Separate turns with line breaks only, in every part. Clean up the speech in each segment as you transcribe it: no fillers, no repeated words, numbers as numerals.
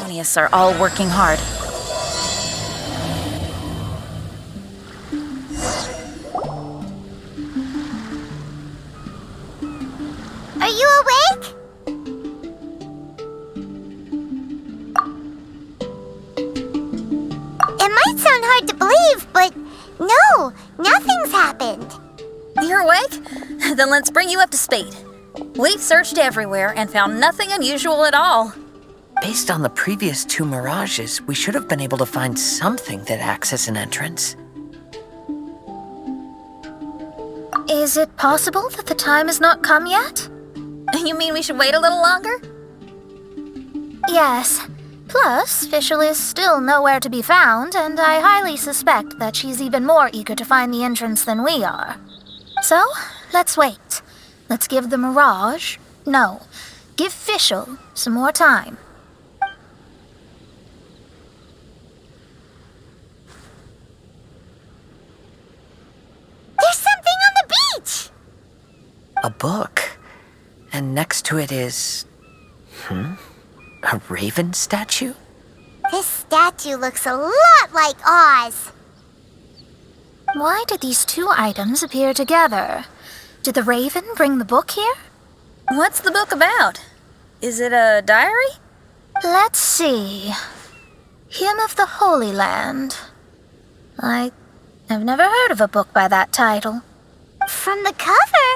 genius are all working hard.
Are you awake? It might sound hard to believe, but no, nothing's happened.
You're awake? Then let's bring you up to speed. We've searched everywhere and found nothing unusual at all.
Based on the previous 2 mirages, we should have been able to find something that acts as an entrance.
Is it possible that the time has not come yet?
You mean we should wait a little longer?
Yes. Plus, Fischl is still nowhere to be found, and I highly suspect that she's even more eager to find the entrance than we are. So, let's wait. Let's give the Mirage... No, give Fischl some more time.
There's something on the beach!
A book. And next to it is... a raven statue?
This statue looks a lot like Oz.
Why did these 2 items appear together? Did the raven bring the book here?
What's the book about? Is it a diary?
Let's see. Hymn of the Holy Land. I've never heard of a book by that title.
From the cover,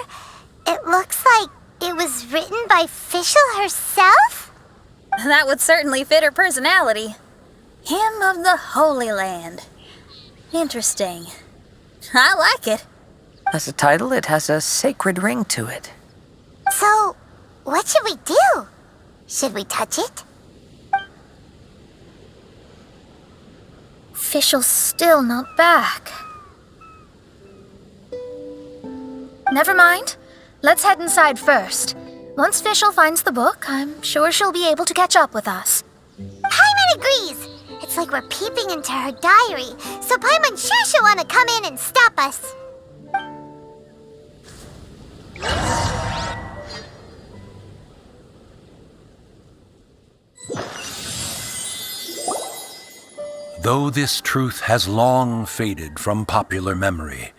it looks like it was written by Fischl herself?
That would certainly fit her personality. Hymn of the Holy Land. Interesting. I like it.
As a title, it has a sacred ring to it.
So, what should we do? Should we touch it?
Fischl's still not back. Never mind. Let's head inside first. Once Fischl finds the book, I'm sure she'll be able to catch up with us.
Paimon agrees. It's like we're peeping into her diary, so Paimon's sure she'll want to come in and stop us.
Though this truth has long faded from popular memory,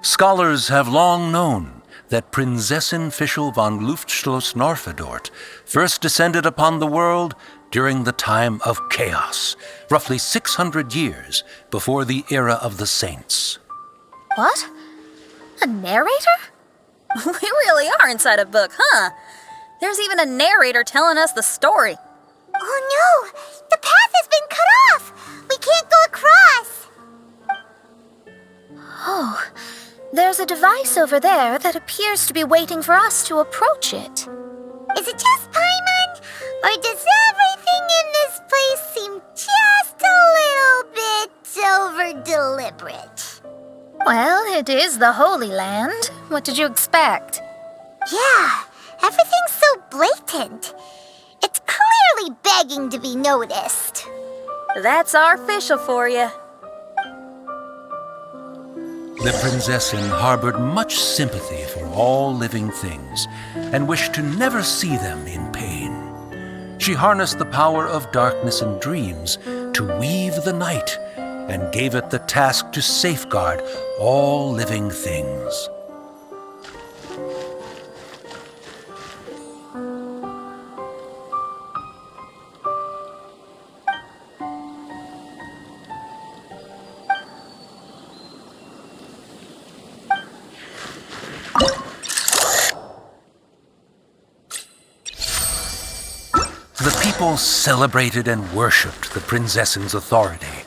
scholars have long known that Prinzessin Fischl von Luftschloss Norfedort first descended upon the world during the time of chaos, roughly 600 years before the era of the saints.
What? A narrator?
We really are inside a book, huh? There's even a narrator telling us the story.
Oh no! The path has been cut off! We can't go across!
Oh, there's a device over there that appears to be waiting for us to approach it.
Is it just Paimon? Or does everything in this place seem just a little bit over-deliberate?
Well, it is the Holy Land. What did you expect?
Yeah, everything's so blatant. It's clearly begging to be noticed.
That's our Fischl for you.
The Prinzessin harbored much sympathy for all living things and wished to never see them in pain. She harnessed the power of darkness and dreams to weave the night and gave it the task to safeguard all living things. The people celebrated and worshipped the Prinzessin's authority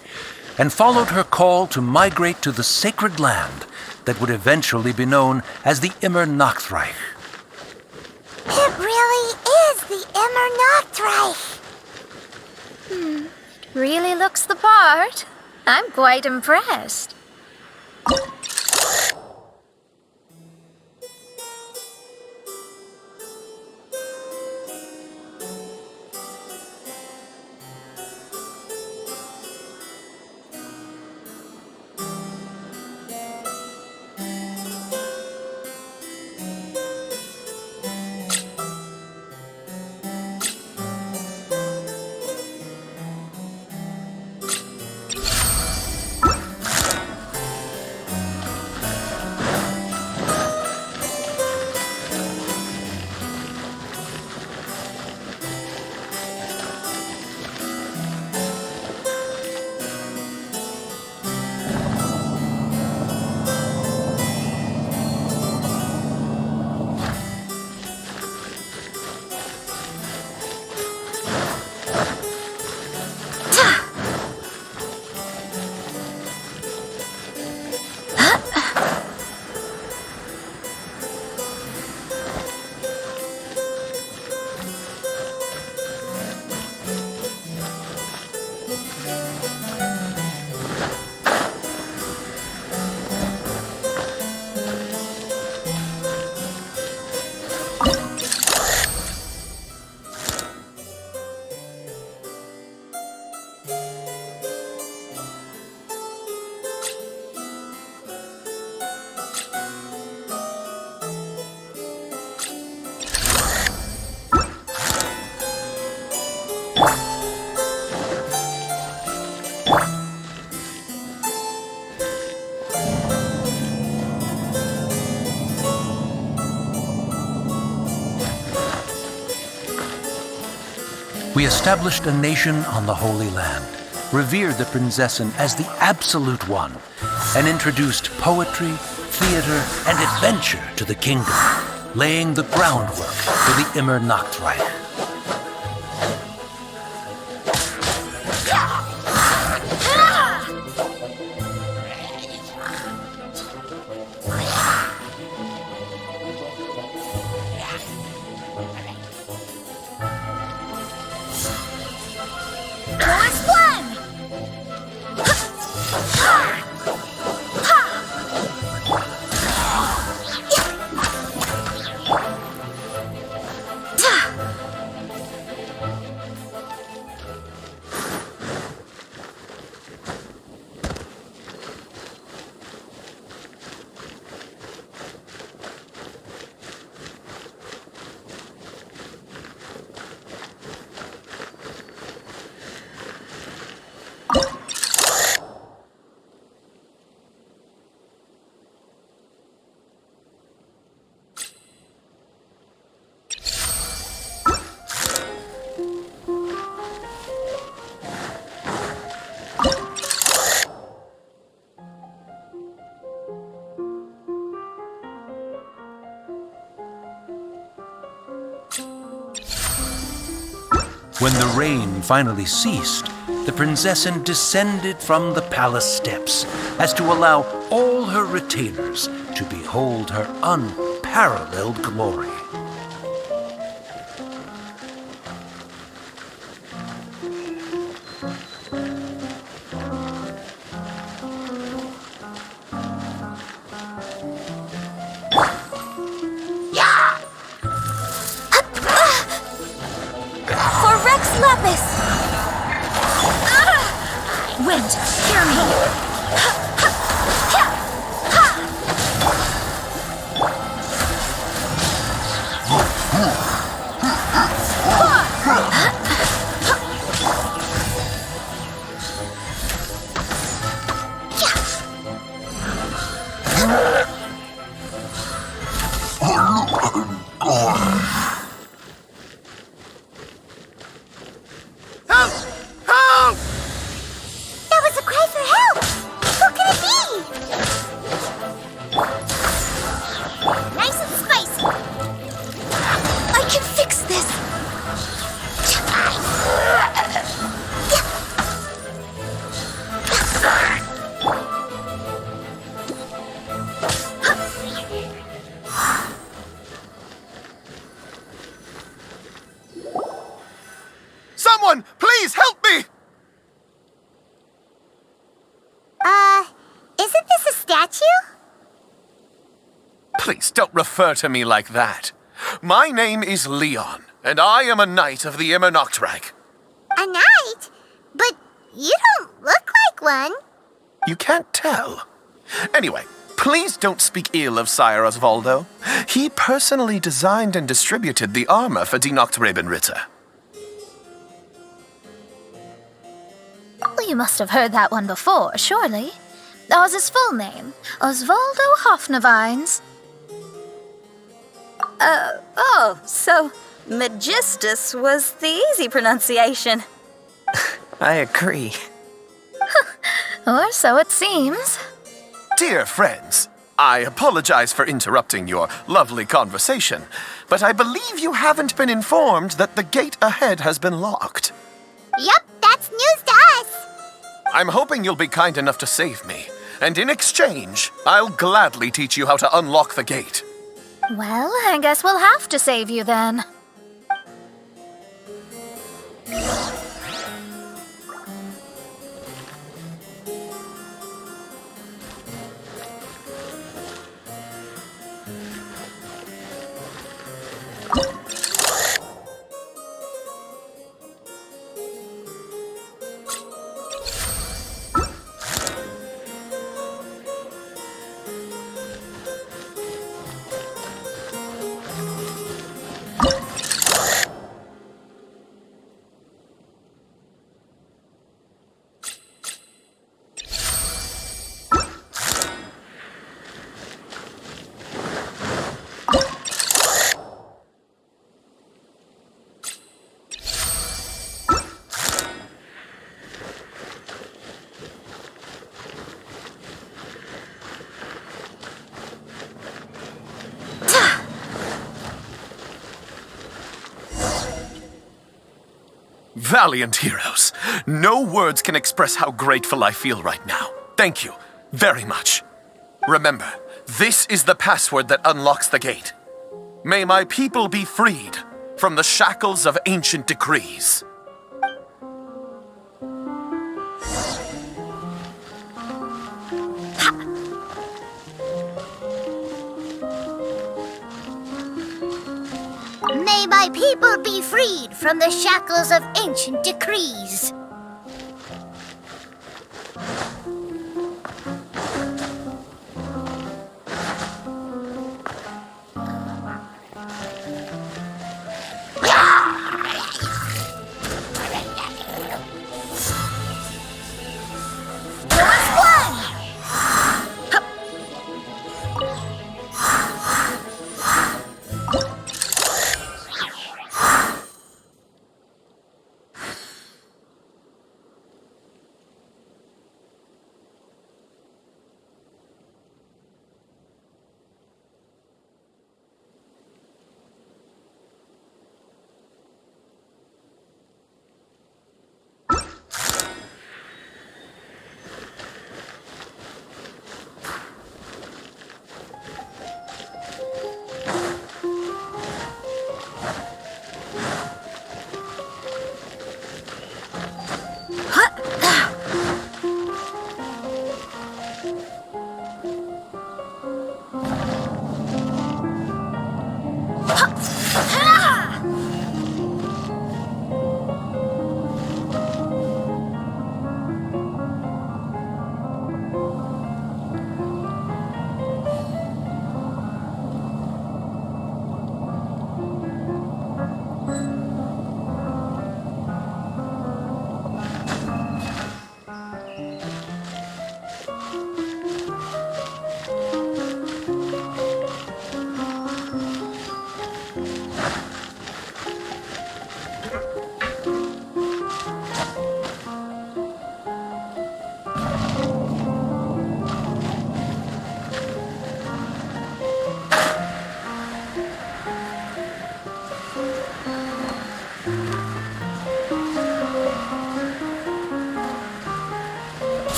and followed her call to migrate to the sacred land that would eventually be known as the Immernachtreich.
It really is the Immernachtreich.
It really looks the part. I'm quite impressed.
We established a nation on the Holy Land, revered the Prinzessin as the absolute one, and introduced poetry, theater, and adventure to the kingdom, laying the groundwork for the Immernachtreich. When the rain finally ceased, the Prinzessin descended from the palace steps as to allow all her retainers to behold her unparalleled glory.
Wind, hear me!
Someone, please help me!
Isn't this a statue?
Please don't refer to me like that. My name is Leon, and I am a knight of the Immernachtreich.
A knight? But you don't look like one.
You can't tell. Anyway, please don't speak ill of Sire Osvaldo. He personally designed and distributed the armor for Die Nachtrebenritter.
Well, you must have heard that one before, surely. Oz's full name, Osvaldo Hofnevines.
So Magistus was the easy pronunciation.
I agree.
Or so it seems.
Dear friends, I apologize for interrupting your lovely conversation, but I believe you haven't been informed that the gate ahead has been locked.
Yup, that's news to us.
I'm hoping you'll be kind enough to save me, and in exchange, I'll gladly teach you how to unlock the gate.
Well, I guess we'll have to save you then.
Valiant heroes. No words can express how grateful I feel right now. Thank you very much. Remember, this is the password that unlocks the gate. May my people be freed from the shackles of ancient decrees.
May my people be freed from the shackles of ancient decrees.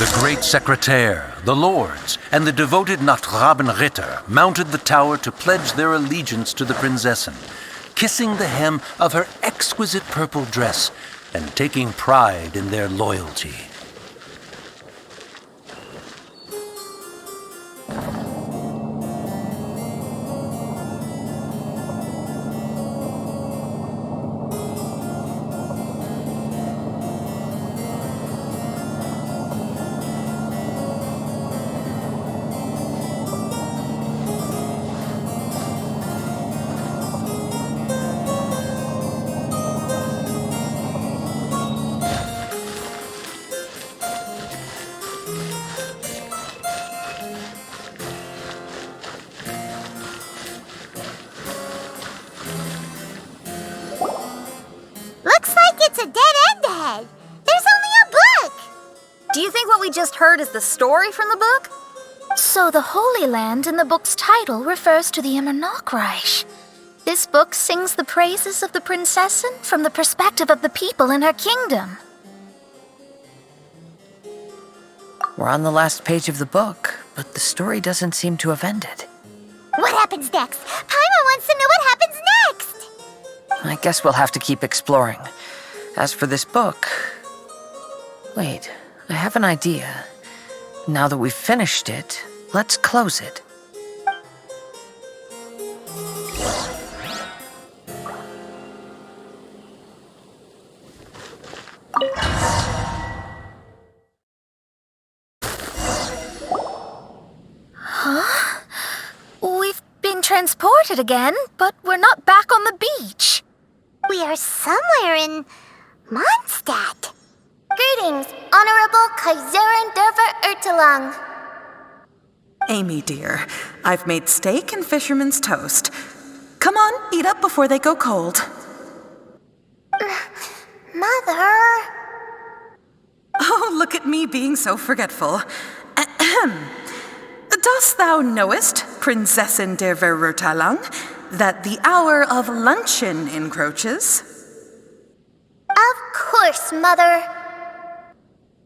The great secretaire, the lords, and the devoted Nachtrabenritter mounted the tower to pledge their allegiance to the prinzessin, kissing the hem of her exquisite purple dress and taking pride in their loyalty.
Looks like it's a dead end ahead. There's only a book.
Do you think what we just heard is the story from the book?
So the Holy Land in the book's title refers to the Immernachtreich. This book sings the praises of the prinzessin from the perspective of the people in her kingdom.
We're on the last page of the book, but the story doesn't seem to have ended.
What happens next? Paimon wants to know what happens next.
I guess we'll have to keep exploring. As for this book... Wait, I have an idea. Now that we've finished it, let's close it.
We've been transported again, but we're not back on the beach.
We are somewhere in Mondstadt. Greetings, honorable Honorable Kaiserin Derver Ertelang.
Amy, dear, I've made steak and fisherman's toast. Come on, eat up before they go cold.
Mother...
Oh, look at me being so forgetful. Ahem. Dost thou knowest, Prinzessin der Verurteilung, that the hour of luncheon encroaches?
Of course, Mother.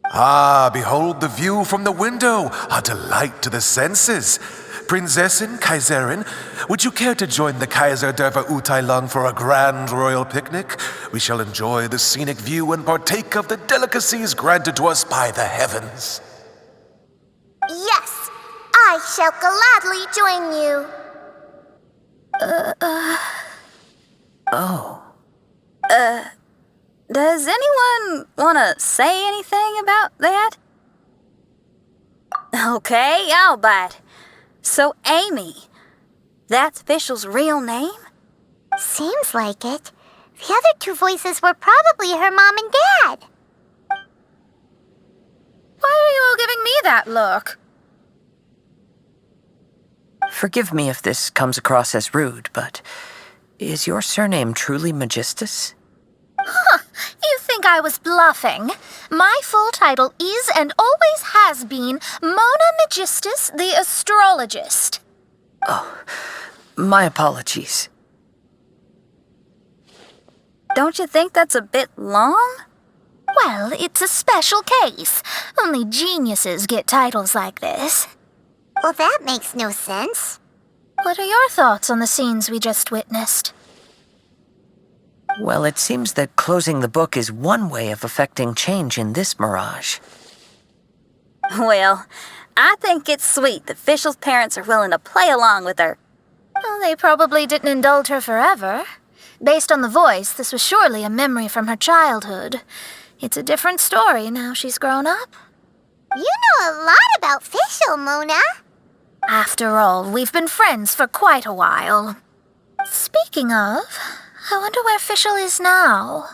Ah, behold the view from the window, a delight to the senses. Prinzessin, Kaiserin, would you care to join the Kaiser der Verurteilung for a grand royal picnic? We shall enjoy the scenic view and partake of the delicacies granted to us by the heavens.
Yes, I shall gladly join you.
Does anyone want to say anything about that? Okay, I'll bite. So, Amy, that's Fischl's real name?
Seems like it. The other two voices were probably her mom and dad.
Why are you all giving me that look?
Forgive me if this comes across as rude, but is your surname truly Magistus?
You think I was bluffing? My full title is and always has been Mona Magistus the Astrologist.
Oh, my apologies.
Don't you think that's a bit long?
Well, it's a special case. Only geniuses get titles like this.
Well, that makes no sense.
What are your thoughts on the scenes we just witnessed?
Well, it seems that closing the book is one way of effecting change in this mirage.
Well, I think it's sweet that Fischl's parents are willing to play along with her.
Well, they probably didn't indulge her forever. Based on the voice, this was surely a memory from her childhood. It's a different story now she's grown up.
You know a lot about Fischl, Mona.
After all, we've been friends for quite a while. Speaking of, I wonder where Fischl is now.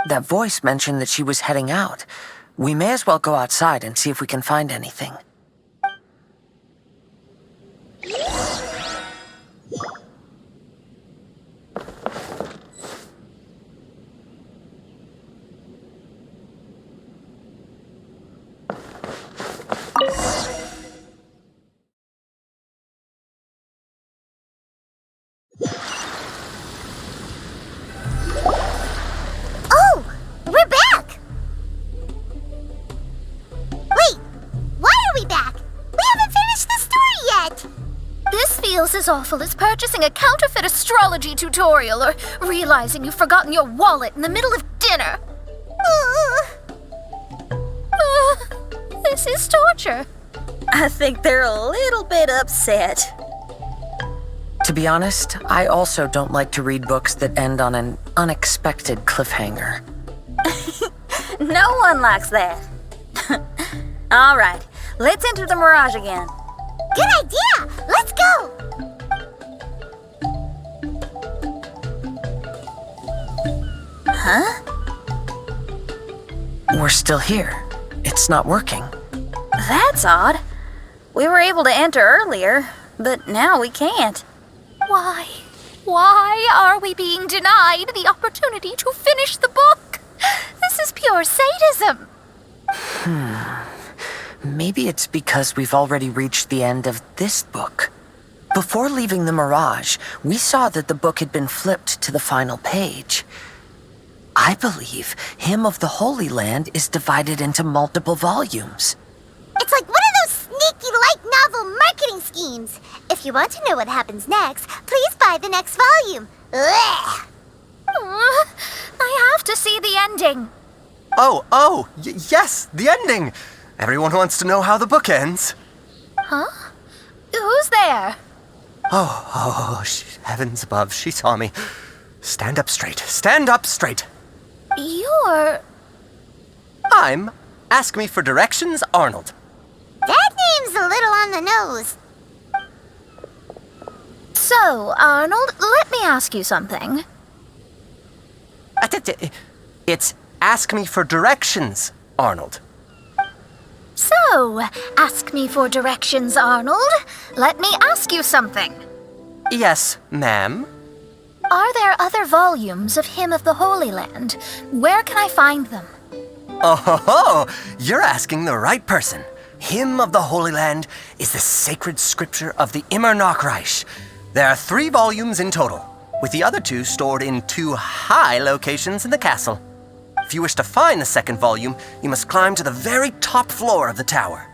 That voice mentioned that she was heading out. We may as well go outside and see if we can find anything.
Oh, we're back! Wait, why are we back? We haven't finished the story yet!
This feels as awful as purchasing a counterfeit astrology tutorial or realizing you've forgotten your wallet in the middle of dinner. This is torture.
I think they're a little bit upset.
To be honest, I also don't like to read books that end on an unexpected cliffhanger.
No one likes that. All right, let's enter the mirage again.
Good idea! Let's go!
Huh?
We're still here. It's not working.
That's odd. We were able to enter earlier, but now we can't.
Why? Why are we being denied the opportunity to finish the book? This is pure sadism.
Maybe it's because we've already reached the end of this book. Before leaving the Mirage, we saw that the book had been flipped to the final page. I believe Hymn of the Holy Land is divided into multiple volumes.
It's like one of those sneaky light novel marketing schemes. If you want to know what happens next, please buy the next volume. Ugh.
I have to see the ending.
Yes, the ending. Everyone wants to know how the book ends.
Huh? Who's there?
Heavens above, she saw me. Stand up straight. Stand up straight.
You're...
I'm Ask Me for Directions, Arnold.
That name's a little on the nose.
So, Arnold, let me ask you something.
It's Ask Me for Directions, Arnold.
So, ask me for directions, Arnold. Let me ask you something.
Yes, ma'am.
Are there other volumes of Hymn of the Holy Land? Where can I find them?
Oh ho ho! You're asking the right person. Hymn of the Holy Land is the sacred scripture of the Immernachtreich. There are 3 volumes in total, with the other 2 stored in 2 high locations in the castle. If you wish to find the second volume, you must climb to the very top floor of the tower.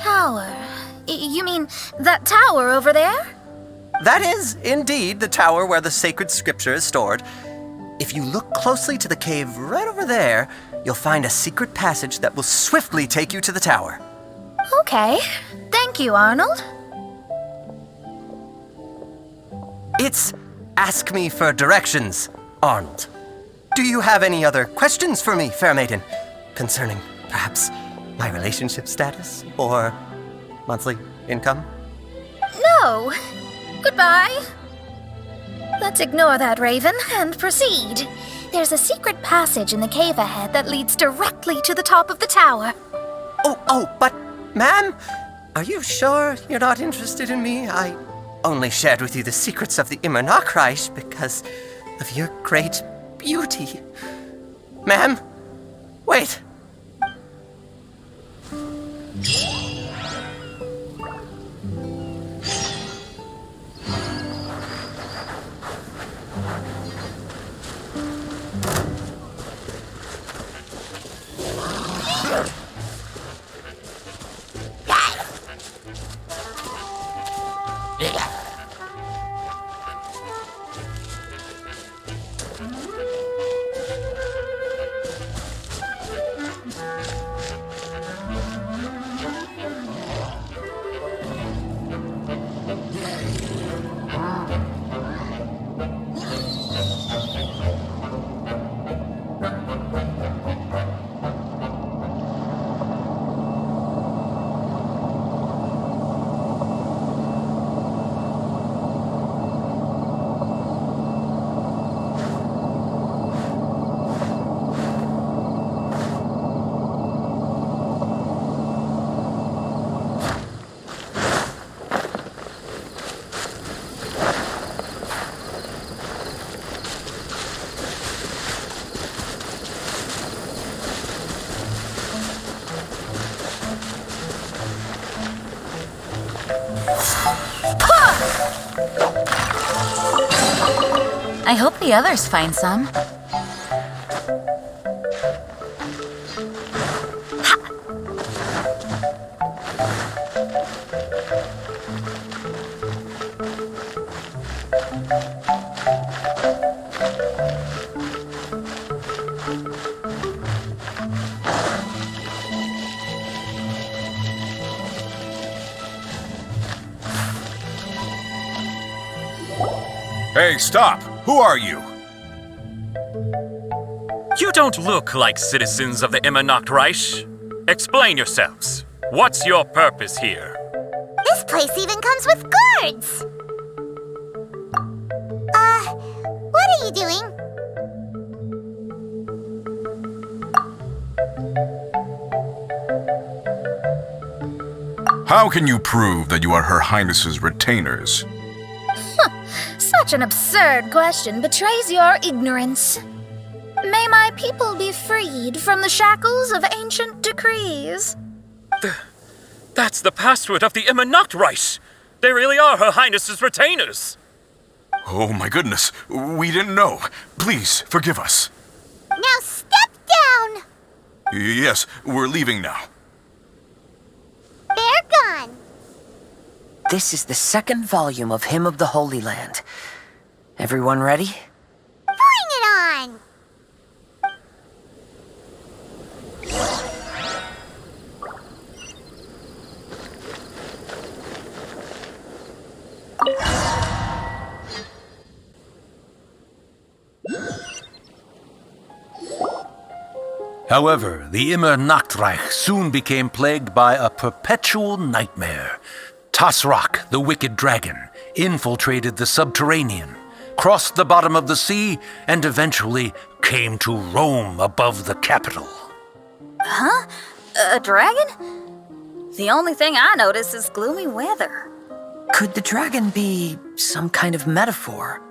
Tower? You mean that tower over there?
That is, indeed, the tower where the sacred scripture is stored. If you look closely to the cave right over there, you'll find a secret passage that will swiftly take you to the tower.
Okay. Thank you, Arnold.
It's Ask Me for Directions, Arnold. Do you have any other questions for me, fair maiden? Concerning, perhaps, my relationship status or monthly income?
No. Goodbye. Let's ignore that, Raven, and proceed. There's a secret passage in the cave ahead that leads directly to the top of the tower.
But, ma'am, are you sure you're not interested in me? I only shared with you the secrets of the Immernachtreich because of your great beauty. Ma'am, wait.
I hope the others find some.
Hey, stop! Who are you?
You don't look like citizens of the Immernachtreich. Explain yourselves. What's your purpose here?
This place even comes with guards! What are you doing?
How can you prove that you are Her Highness's retainers?
Such an absurd question betrays your ignorance. May my people be freed from the shackles of ancient decrees.
That's the password of the Immernachtreich. They really are Her Highness's retainers.
Oh my goodness, we didn't know. Please, forgive us.
Now step down!
Yes, we're leaving now.
They're gone.
This is the second volume of Hymn of the Holy Land. Everyone ready?
Bring it on!
However, the Immernachtreich soon became plagued by a perpetual nightmare. Turok, the wicked dragon, infiltrated the subterranean, crossed the bottom of the sea, and eventually came to roam above the capital.
Huh? A dragon? The only thing I notice is gloomy weather.
Could the dragon be some kind of metaphor?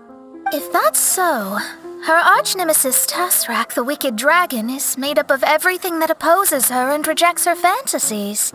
If that's so, her arch-nemesis Tasrak, the wicked dragon, is made up of everything that opposes her and rejects her fantasies.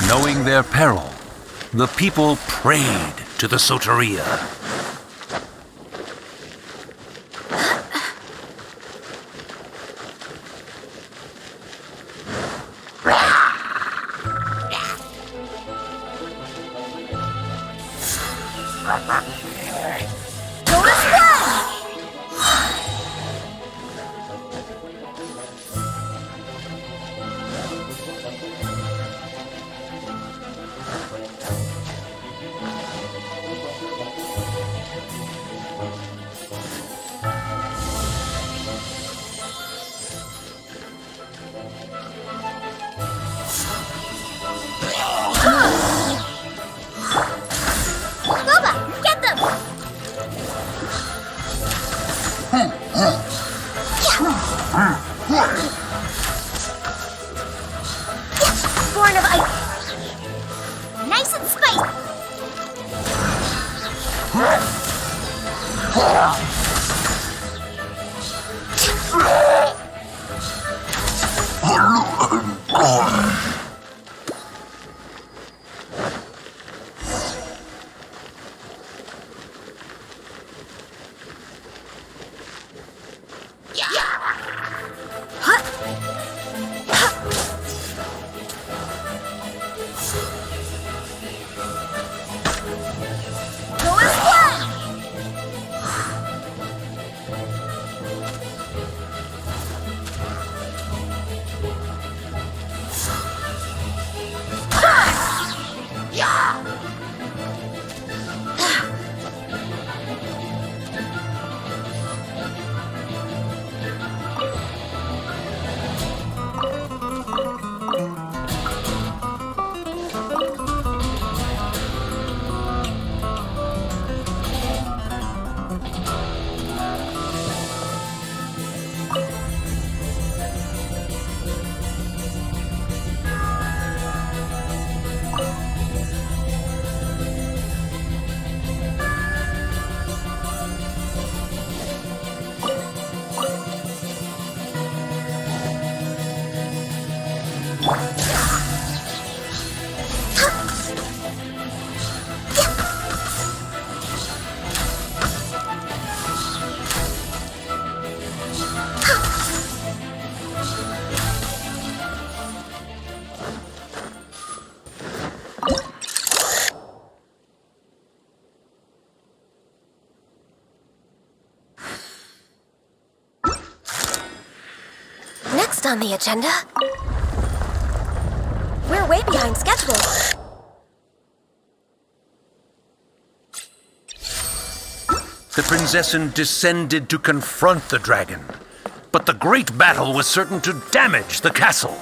Knowing their peril, the people prayed to the Soteria.
Born of ice. Nice and spicy.
Next on the agenda, we're way behind schedule.
The Prinzessin descended to confront the dragon, but the great battle was certain to damage the castle.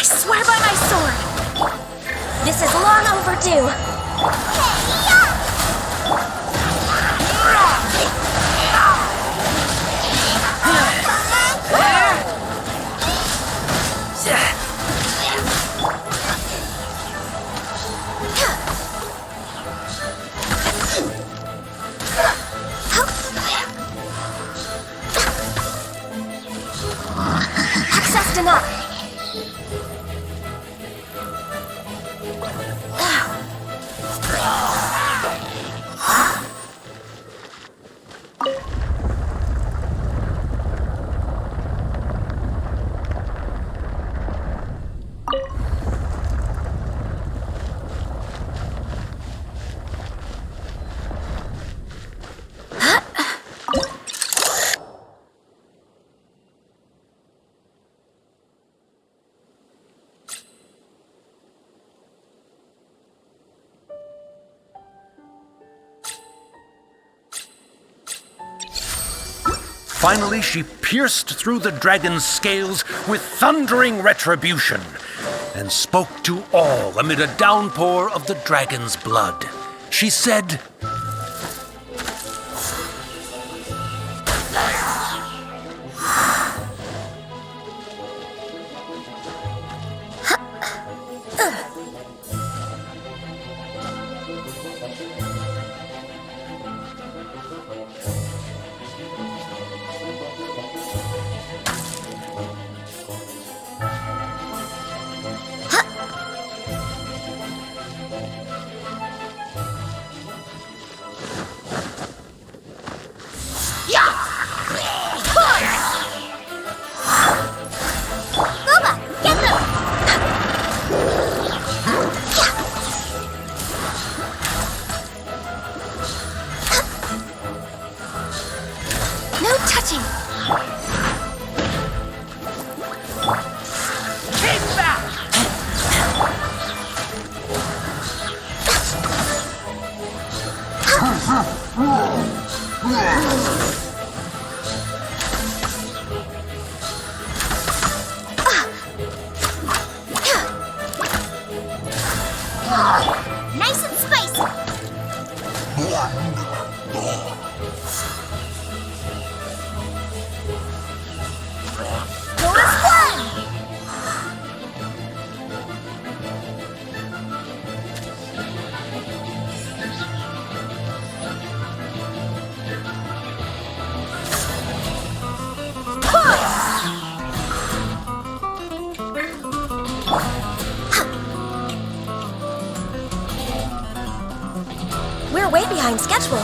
swear by my sword! This is long overdue! Accessed enough!
Finally, she pierced through the dragon's scales with thundering retribution and spoke to all amid a downpour of the dragon's blood. She said,
Nice and spicy! Door's one!
We're way behind schedule.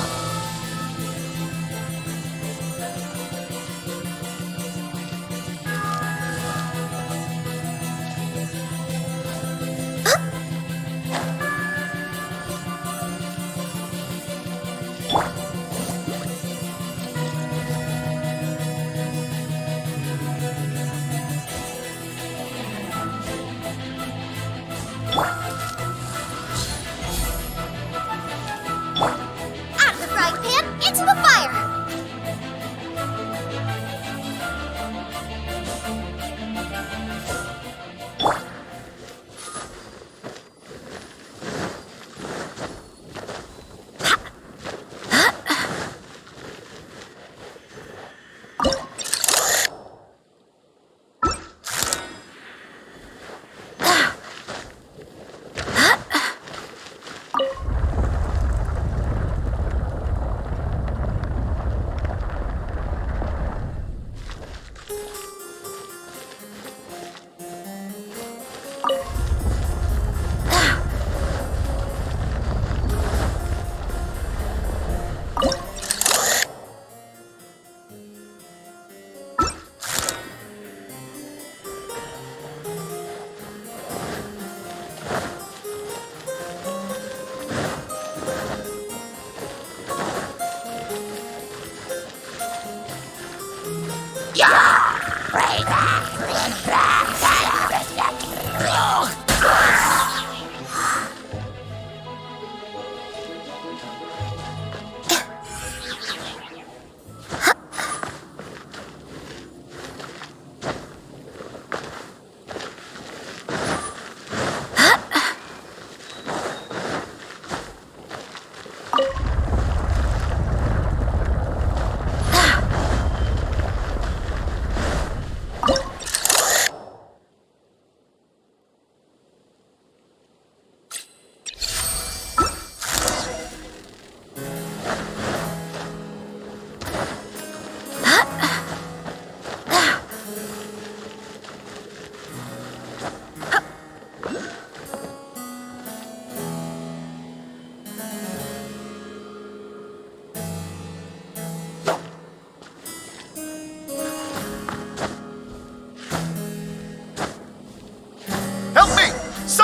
Out of the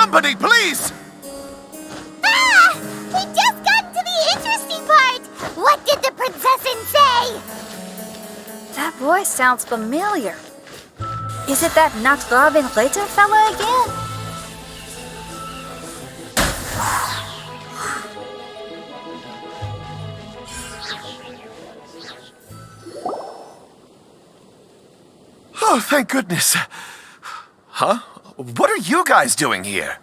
Somebody, please!
Ah! We just got to the interesting part! What did the princessin say?
That voice sounds familiar. Is it that Not Robin Ritter fella again?
Oh, thank goodness. Huh? What are you guys doing here?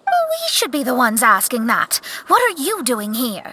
We should be the ones asking that. What are you doing here?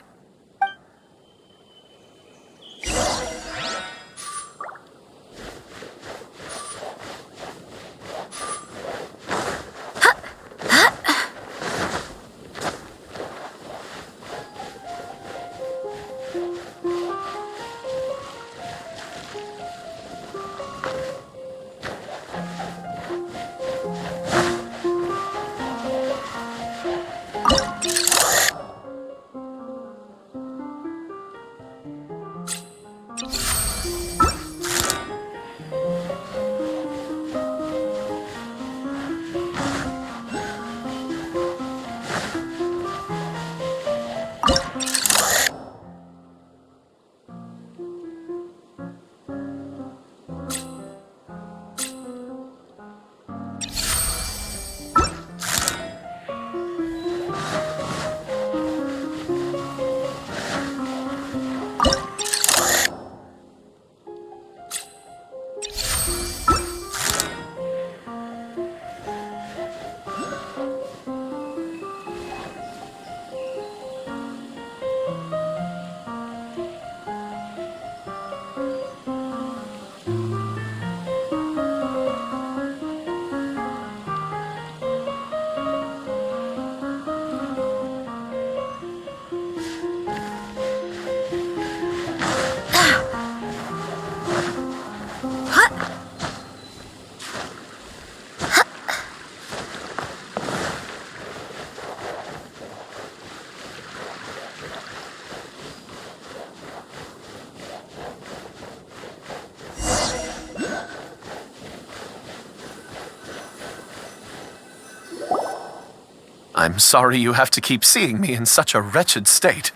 I'm sorry you have to keep seeing me in such a wretched state.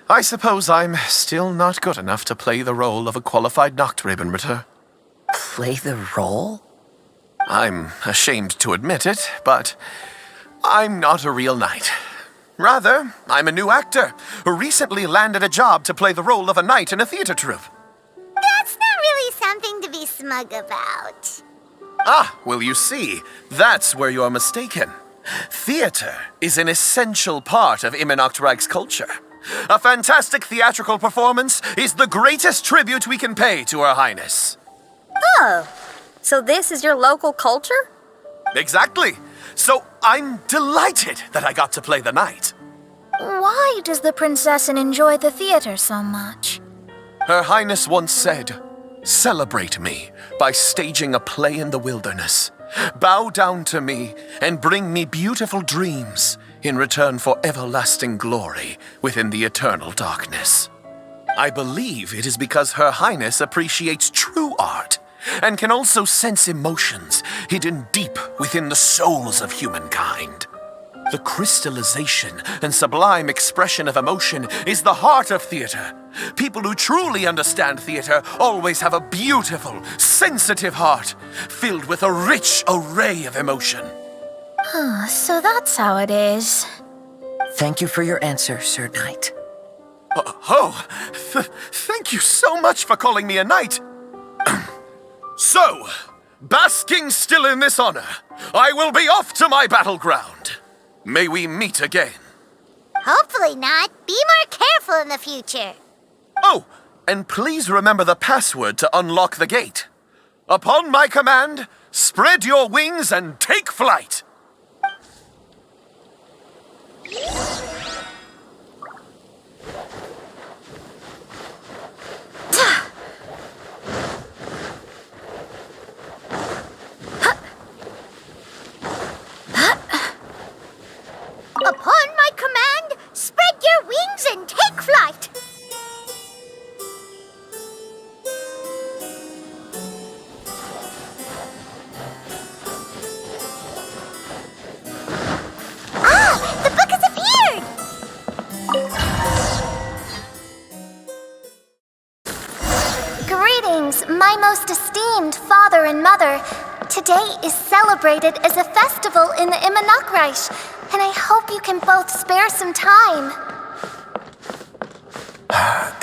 I suppose I'm still not good enough to play the role of a qualified Nachtrebenritter.
Play the role?
I'm ashamed to admit it, but I'm not a real knight. Rather, I'm a new actor who recently landed a job to play the role of a knight in a theater troupe.
That's not really something to be smug about.
Ah, well, you see, that's where you're mistaken. Theater is an essential part of Immernachtreich's culture. A fantastic theatrical performance is the greatest tribute we can pay to Her Highness.
Oh, so this is your local culture?
Exactly. So I'm delighted that I got to play the knight.
Why does the princessin enjoy the theater so much?
Her Highness once said, "Celebrate me by staging a play in the wilderness. Bow down to me and bring me beautiful dreams in return for everlasting glory within the eternal darkness." I believe it is because Her Highness appreciates true art and can also sense emotions hidden deep within the souls of humankind. The crystallization and sublime expression of emotion is the heart of theater. People who truly understand theater always have a beautiful, sensitive heart, filled with a rich array of emotion.
So that's how it is.
Thank you for your answer, Sir Knight.
Thank you so much for calling me a knight. So, basking still in this honor, I will be off to my battleground. May we meet again.
Hopefully not. Be more careful in the future.
Oh, and please remember the password to unlock the gate. Upon my command, spread your wings and take flight.
Upon my command, spread your wings and take flight.
today is celebrated as a festival in the Immernachtreich, and I hope you can both spare some time.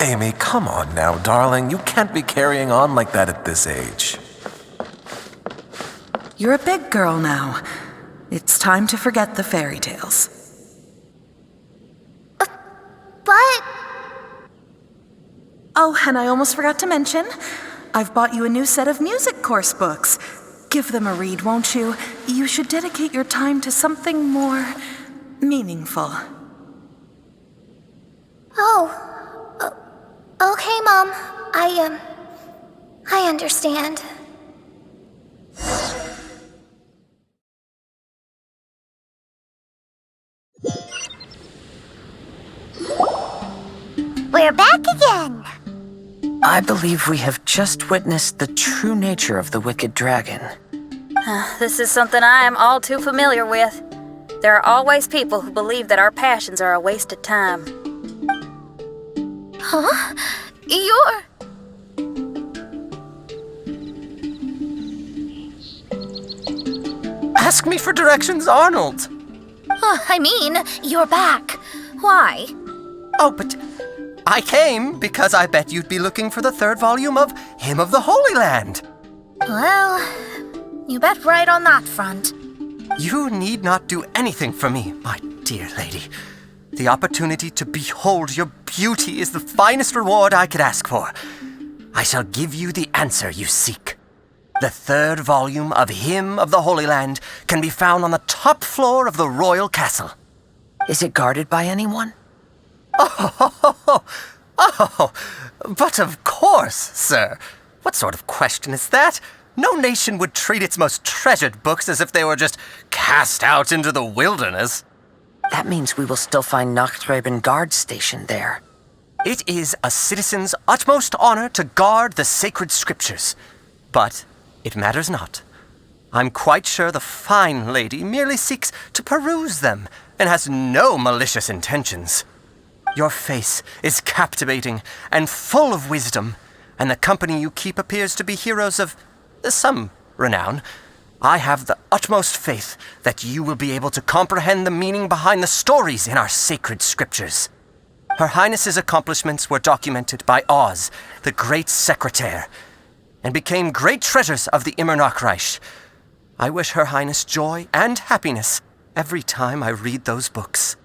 Amy, come on now, darling. You can't be carrying on like that at this age.
You're a big girl now. It's time to forget the fairy tales.
But...
Oh, and I almost forgot to mention, I've bought you a new set of music course books. Give them a read, won't you? You should dedicate your time to something more meaningful.
Okay, Mom. I understand.
We're back again.
I believe we have just witnessed the true nature of the wicked dragon.
This is something I am all too familiar with. There are always people who believe that our passions are a waste of time.
Huh? You're...
Ask me for directions, Arnold.
I mean, you're back. Why?
Oh, but I came because I bet you'd be looking for the third volume of Hymn of the Holy Land.
Well, you bet right on that front.
You need not do anything for me, my dear lady. The opportunity to behold your beauty is the finest reward I could ask for. I shall give you the answer you seek. The third volume of Hymn of the Holy Land can be found on the top floor of the royal castle.
Is it guarded by anyone?
Oh, but of course, sir. What sort of question is that? No nation would treat its most treasured books as if they were just cast out into the wilderness.
That means we will still find Nachtreiben guard stationed there.
It is a citizen's utmost honor to guard the sacred scriptures. But it matters not. I'm quite sure the fine lady merely seeks to peruse them and has no malicious intentions. Your face is captivating and full of wisdom, and the company you keep appears to be heroes of some renown. I have the utmost faith that you will be able to comprehend the meaning behind the stories in our sacred scriptures. Her Highness's accomplishments were documented by Oz, the great secretaire, and became great treasures of the Immernachtreich. I wish Her Highness joy and happiness every time I read those books.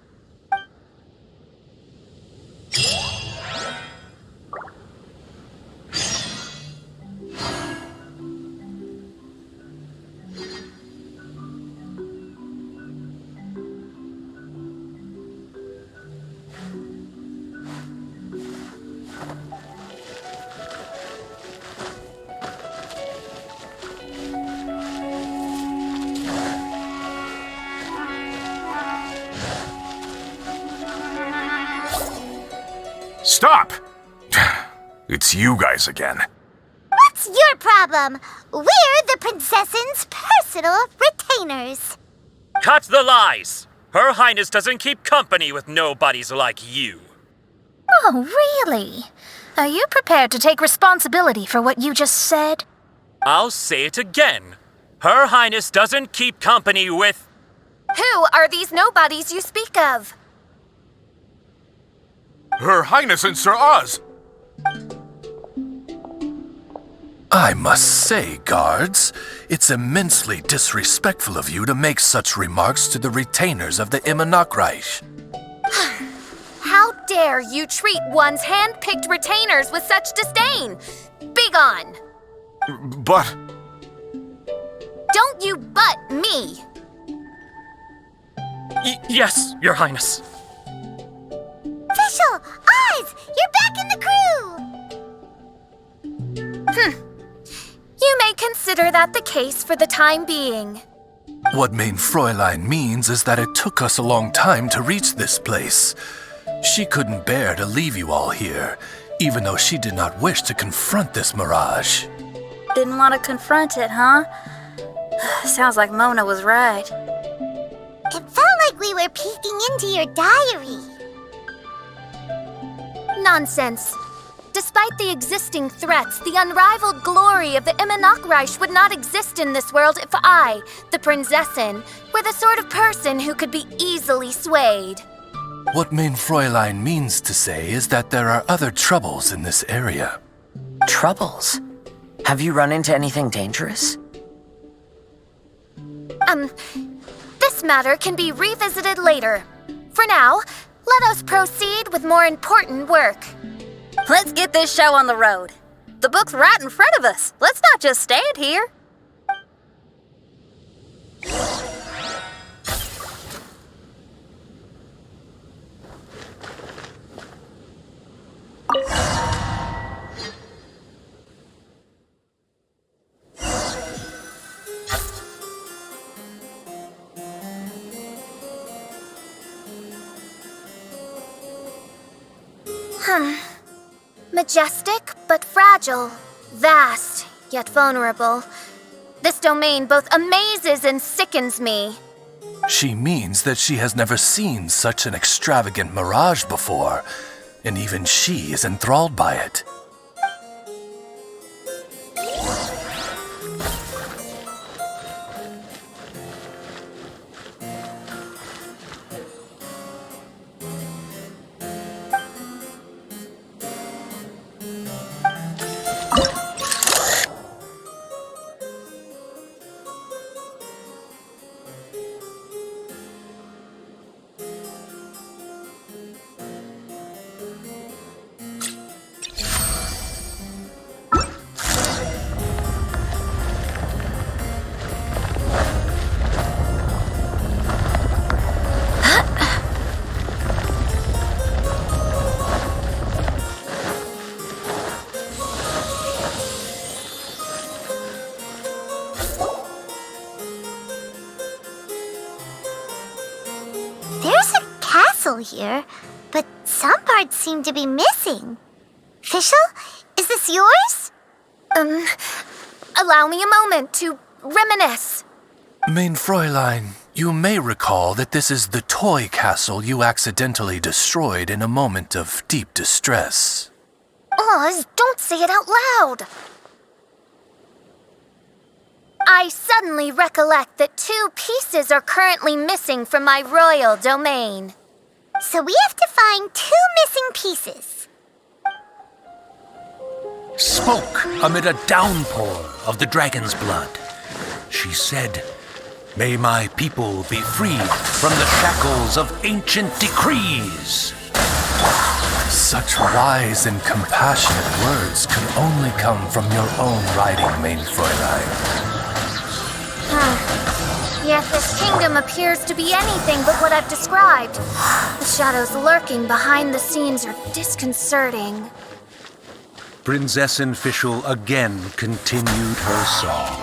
Stop! It's you guys again.
What's your problem? We're the princess's personal retainers.
Cut the lies! Her Highness doesn't keep company with nobodies like you.
Oh, really? Are you prepared to take responsibility for what you just said?
I'll say it again. Her Highness doesn't keep company with...
Who are these nobodies you speak of?
Her Highness and Sir Oz!
I must say, guards, it's immensely disrespectful of you to make such remarks to the retainers of the Immernachtreich.
How dare you treat one's hand-picked retainers with such disdain? Begone!
But...
Don't you butt me!
Yes, Your Highness.
Fischl! Oz! You're back in the crew!
You may consider that the case for the time being.
What Mein Fräulein means is that it took us a long time to reach this place. She couldn't bear to leave you all here, even though she did not wish to confront this mirage.
Didn't want to confront it, huh? Sounds like Mona was right.
It felt like we were peeking into your diary.
Nonsense. Despite the existing threats, the unrivaled glory of the Immernachtreich would not exist in this world if I, the Prinzessin, were the sort of person who could be easily swayed.
What Mein Fräulein means to say is that there are other troubles in this area.
Troubles? Have you run into anything dangerous?
This matter can be revisited later. For now, let us proceed with more important work.
Let's get this show on the road. The book's right in front of us. Let's not just stand here.
Majestic, but fragile. Vast, yet vulnerable. This domain both amazes and sickens me.
She means that she has never seen such an extravagant mirage before, and even she is enthralled by it.
Here, but some parts seem to be missing. Fischl, is this yours?
Allow me a moment to reminisce.
Mein Fräulein, you may recall that this is the toy castle you accidentally destroyed in a moment of deep distress.
Oh, don't say it out loud. I suddenly recollect that 2 pieces are currently missing from my royal domain.
So we have to find 2 missing pieces.
Spoke amid a downpour of the dragon's blood. She said, "May my people be freed from the shackles of ancient decrees."
Such wise and compassionate words can only come from your own writing, Mein Fräulein.
Yet this kingdom appears to be anything but what I've described. The shadows lurking behind the scenes are disconcerting.
Prinzessin Fischl again continued her song,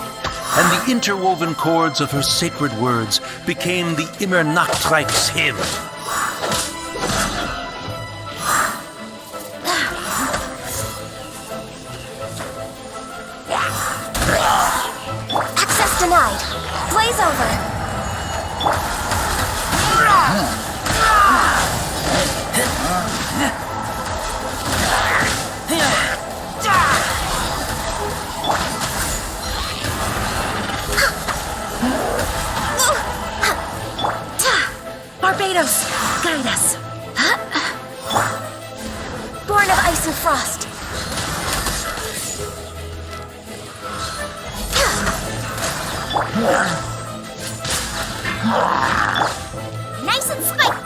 and the interwoven chords of her sacred words became the Immernachtreich's hymn.
Access denied. Blaze over.
Barbados, guide us.
Born of ice and frost.
Nice and spiked.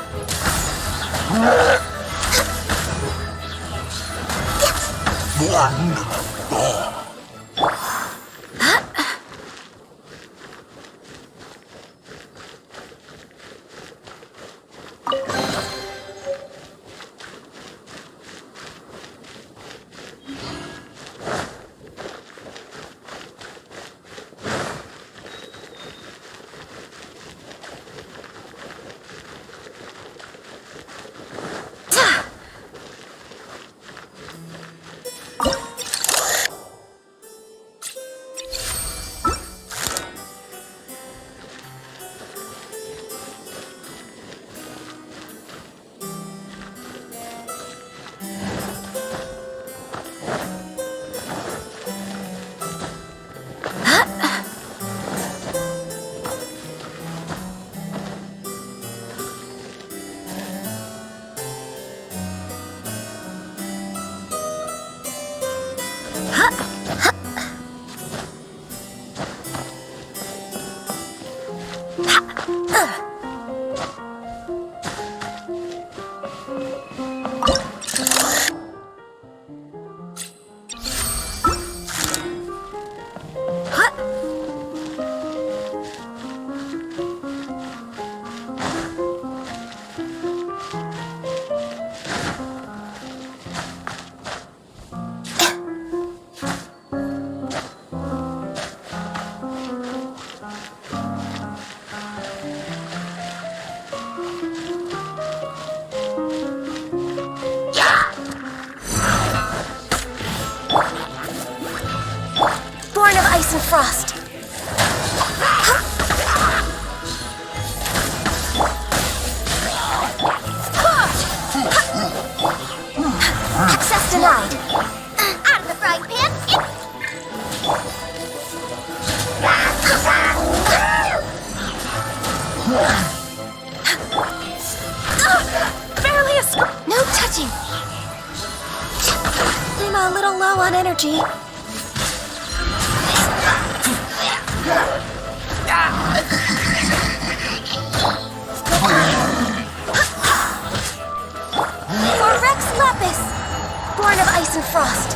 Born of ice and frost. Access denied.
Out of the frying pan.
Barely escaped. No touching. I'm a little low on energy. For Rex Lapis, born of ice and frost.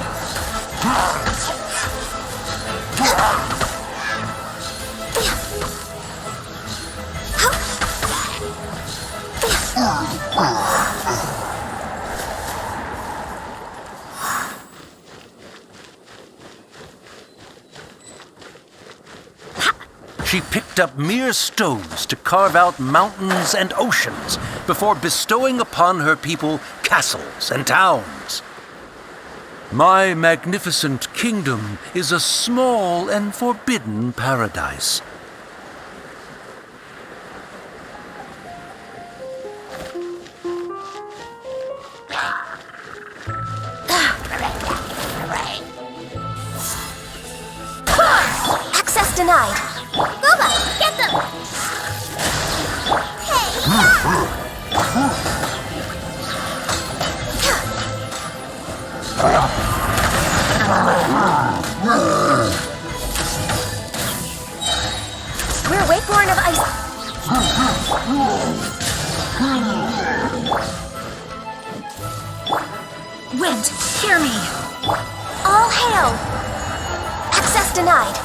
She picked up mere stones to carve out mountains and oceans before bestowing upon her people castles and towns. My magnificent kingdom is a small and forbidden paradise.
Access denied.
Booba, get them!
We're Wakeborn of ice. Wind, hear me. All hail. Access denied.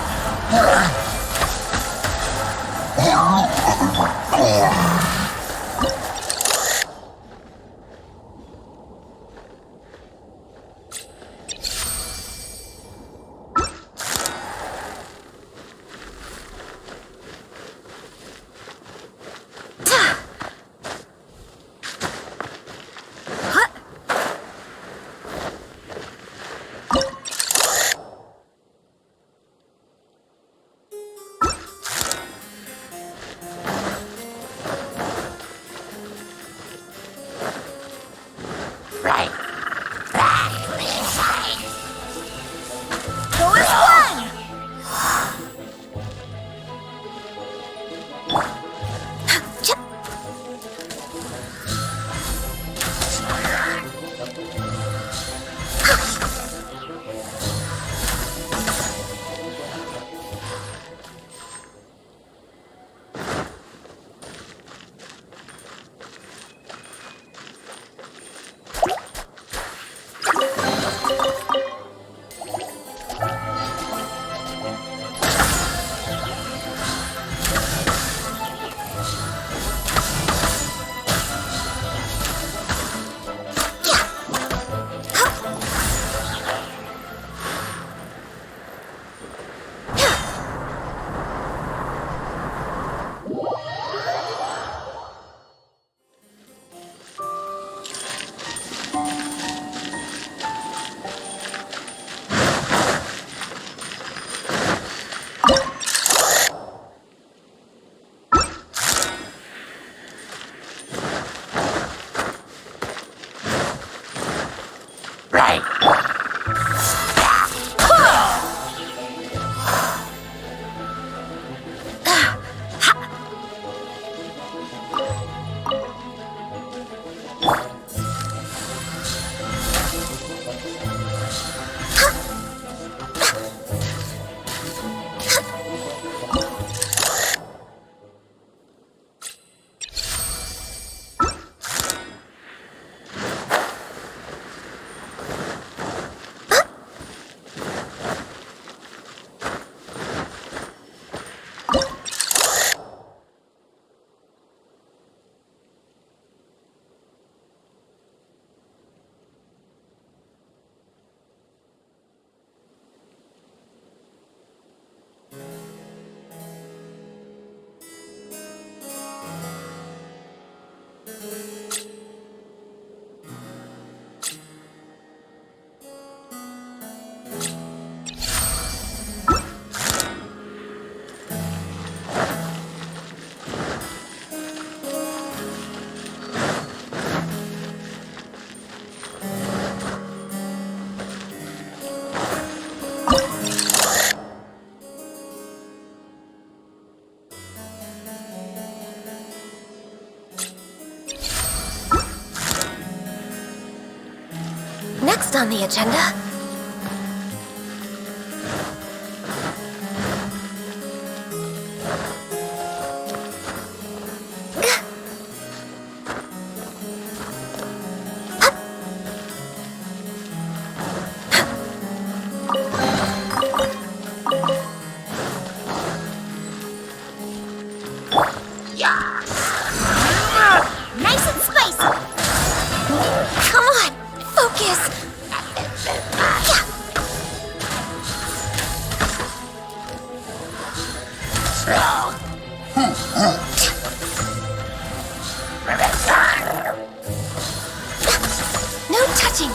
next on the agenda?
Nice and spicy!
Come on, focus! No touching!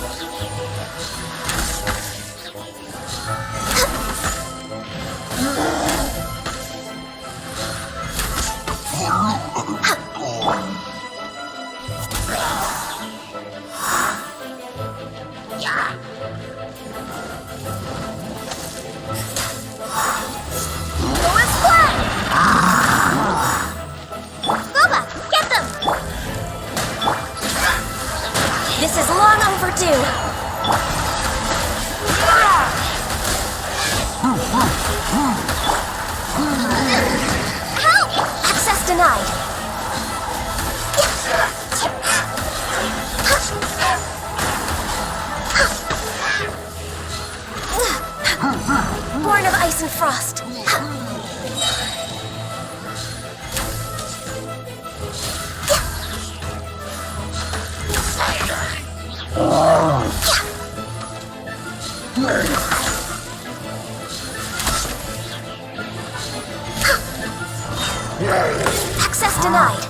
This is long overdue.
Help! Access denied.
Born of ice and frost.
Access denied.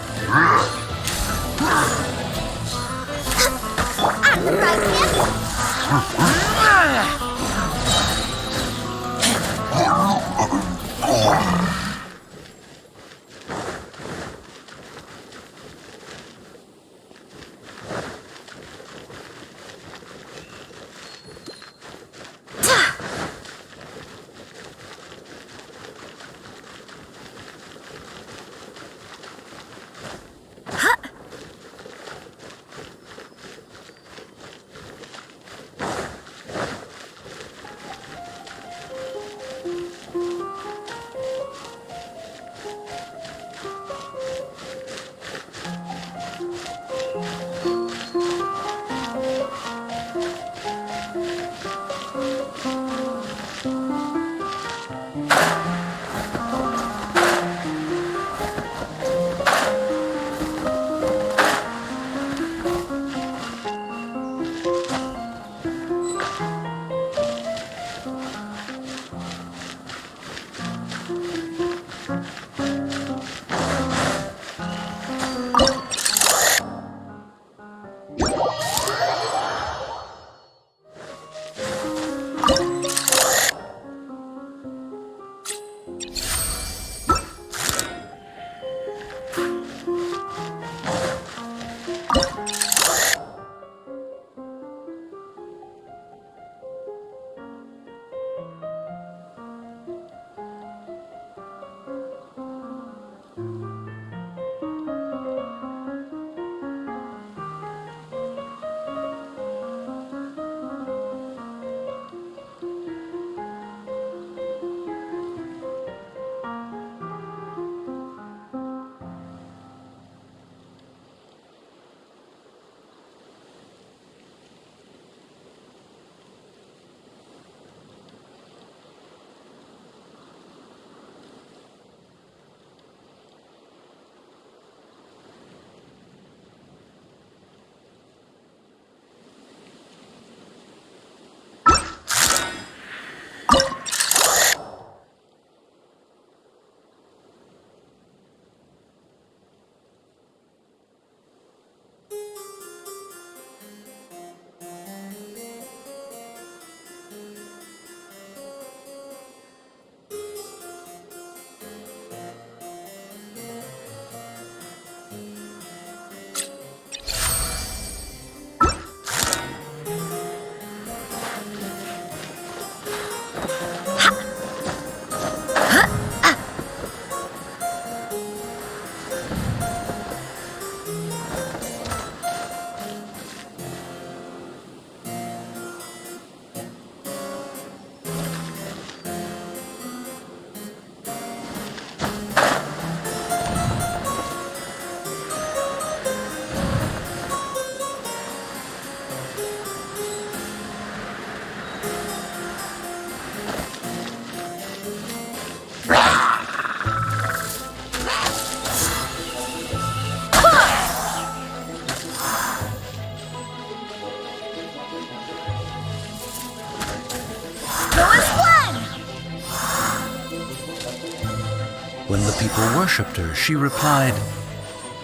people worshipped her, she replied,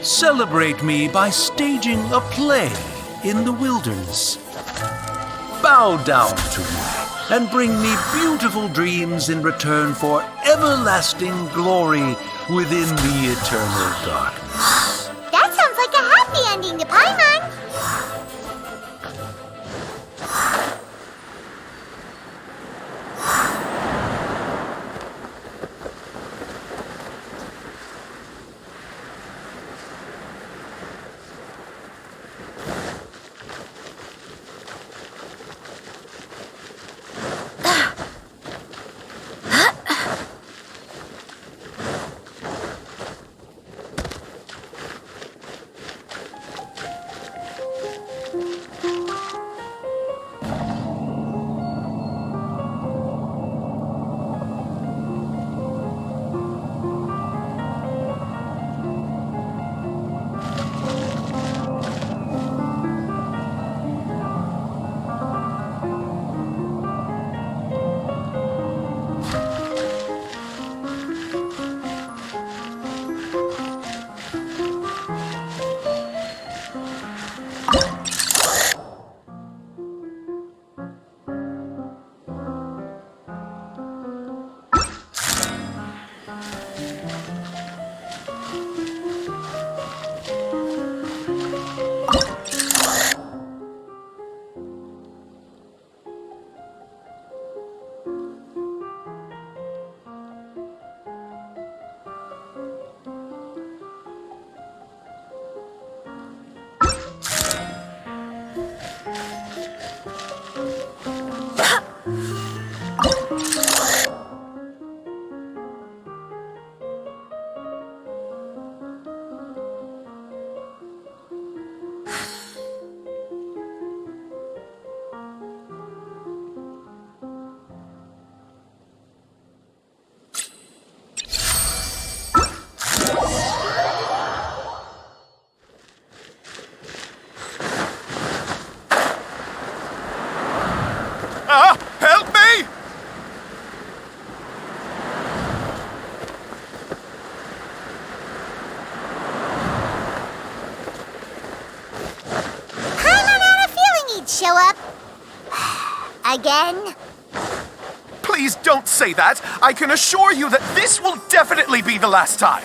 "Celebrate me by staging a play in the wilderness. Bow down to me and bring me beautiful dreams in return for everlasting glory within the eternal darkness."
That sounds like a happy ending to Paimon.
Help me!
Paimon had a feeling he'd show up. Again?
Please don't say that. I can assure you that this will definitely be the last time.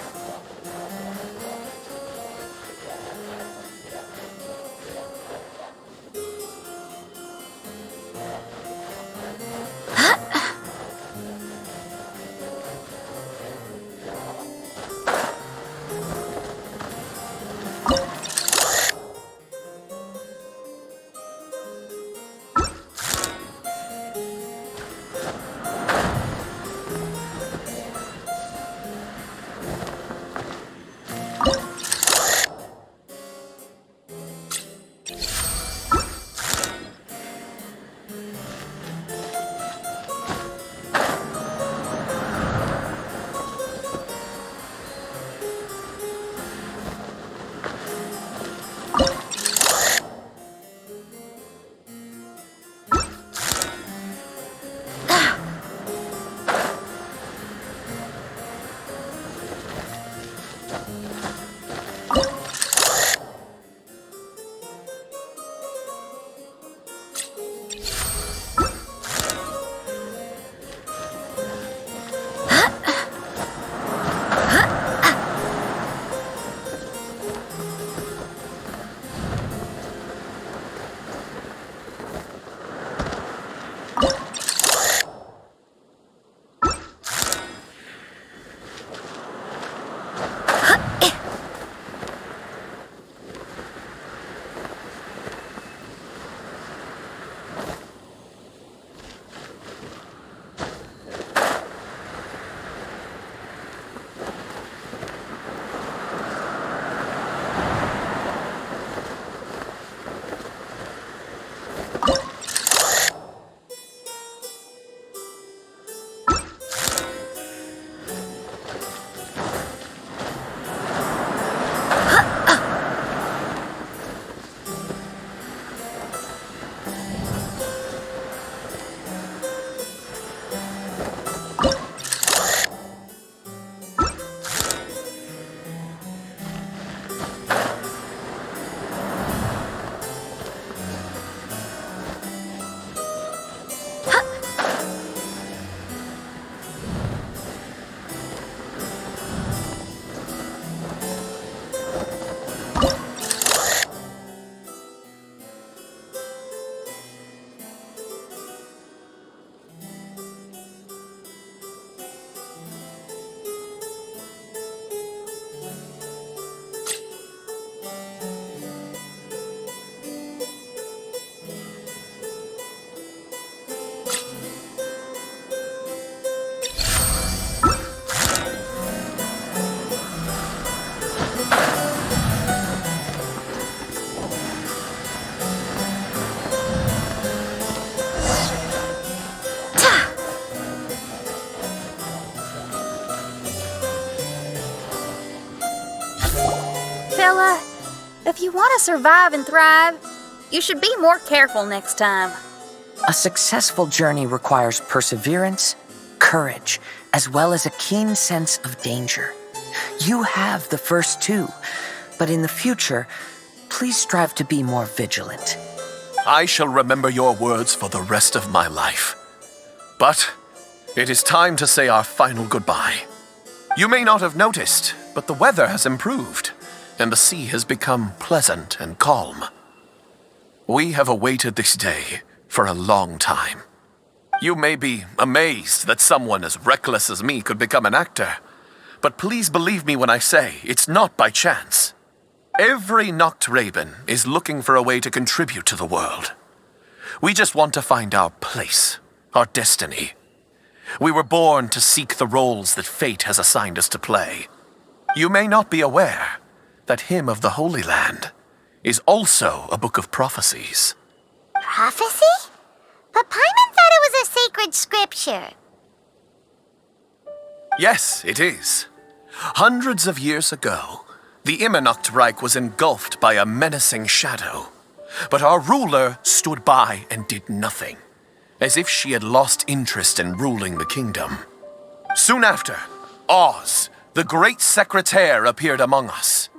Angela. If you want to survive and thrive, you should be more careful next time.
A successful journey requires perseverance, courage, as well as a keen sense of danger. You have the first two, but in the future, please strive to be more vigilant.
I shall remember your words for the rest of my life. But it is time to say our final goodbye. You may not have noticed, but the weather has improved, and the sea has become pleasant and calm. We have awaited this day for a long time. You may be amazed that someone as reckless as me could become an actor, but please believe me when I say it's not by chance. Every Nachträben is looking for a way to contribute to the world. We just want to find our place, our destiny. We were born to seek the roles that fate has assigned us to play. You may not be aware that Hymn of the Holy Land is also a book of prophecies.
Prophecy? But Paimon thought it was a sacred scripture.
Yes, it is. Hundreds of years ago, the Immernachtreich was engulfed by a menacing shadow. But our ruler stood by and did nothing, as if she had lost interest in ruling the kingdom. Soon after, Oz, the great secretaire, appeared among us.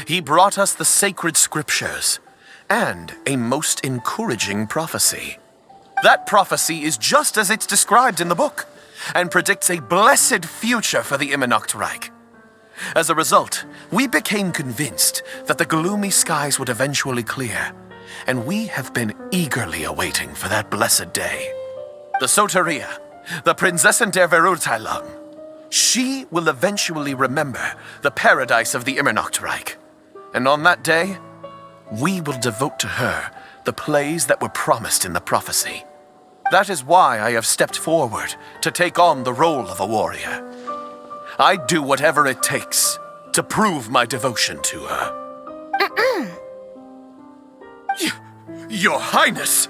He brought us the sacred scriptures and a most encouraging prophecy. That prophecy is just as it's described in the book and predicts a blessed future for the Immernachtreich. As a result, we became convinced that the gloomy skies would eventually clear, and we have been eagerly awaiting for that blessed day. The Soteria, the Prinzessin der Verurteilung, she will eventually remember the paradise of the Immernachtreich. And on that day, we will devote to her the plays that were promised in the prophecy. That is why I have stepped forward to take on the role of a warrior. I'd do whatever it takes to prove my devotion to her. Your Highness!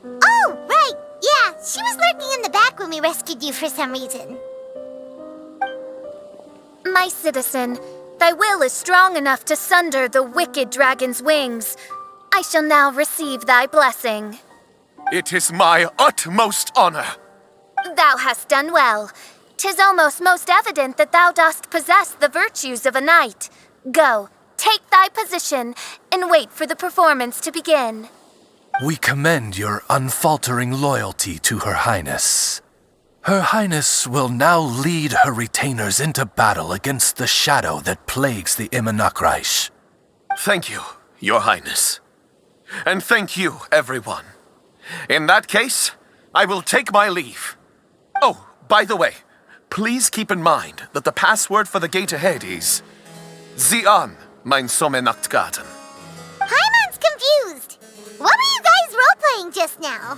Oh, right! Yeah, she was lurking in the back when we rescued you for some reason.
My citizen, thy will is strong enough to sunder the wicked dragon's wings. I shall now receive thy blessing.
It is my utmost honor.
Thou hast done well. 'Tis almost most evident that thou dost possess the virtues of a knight. Go, take thy position, and wait for the performance to begin.
We commend your unfaltering loyalty to Her Highness. Her Highness will now lead her retainers into battle against the shadow that plagues the Immernachtreich.
Thank you, Your Highness. And thank you, everyone. In that case, I will take my leave. Oh, by the way, please keep in mind that the password for the gate ahead is Zian, mein Sommernachtgarten.
Paimon's confused. What were you guys role-playing just now?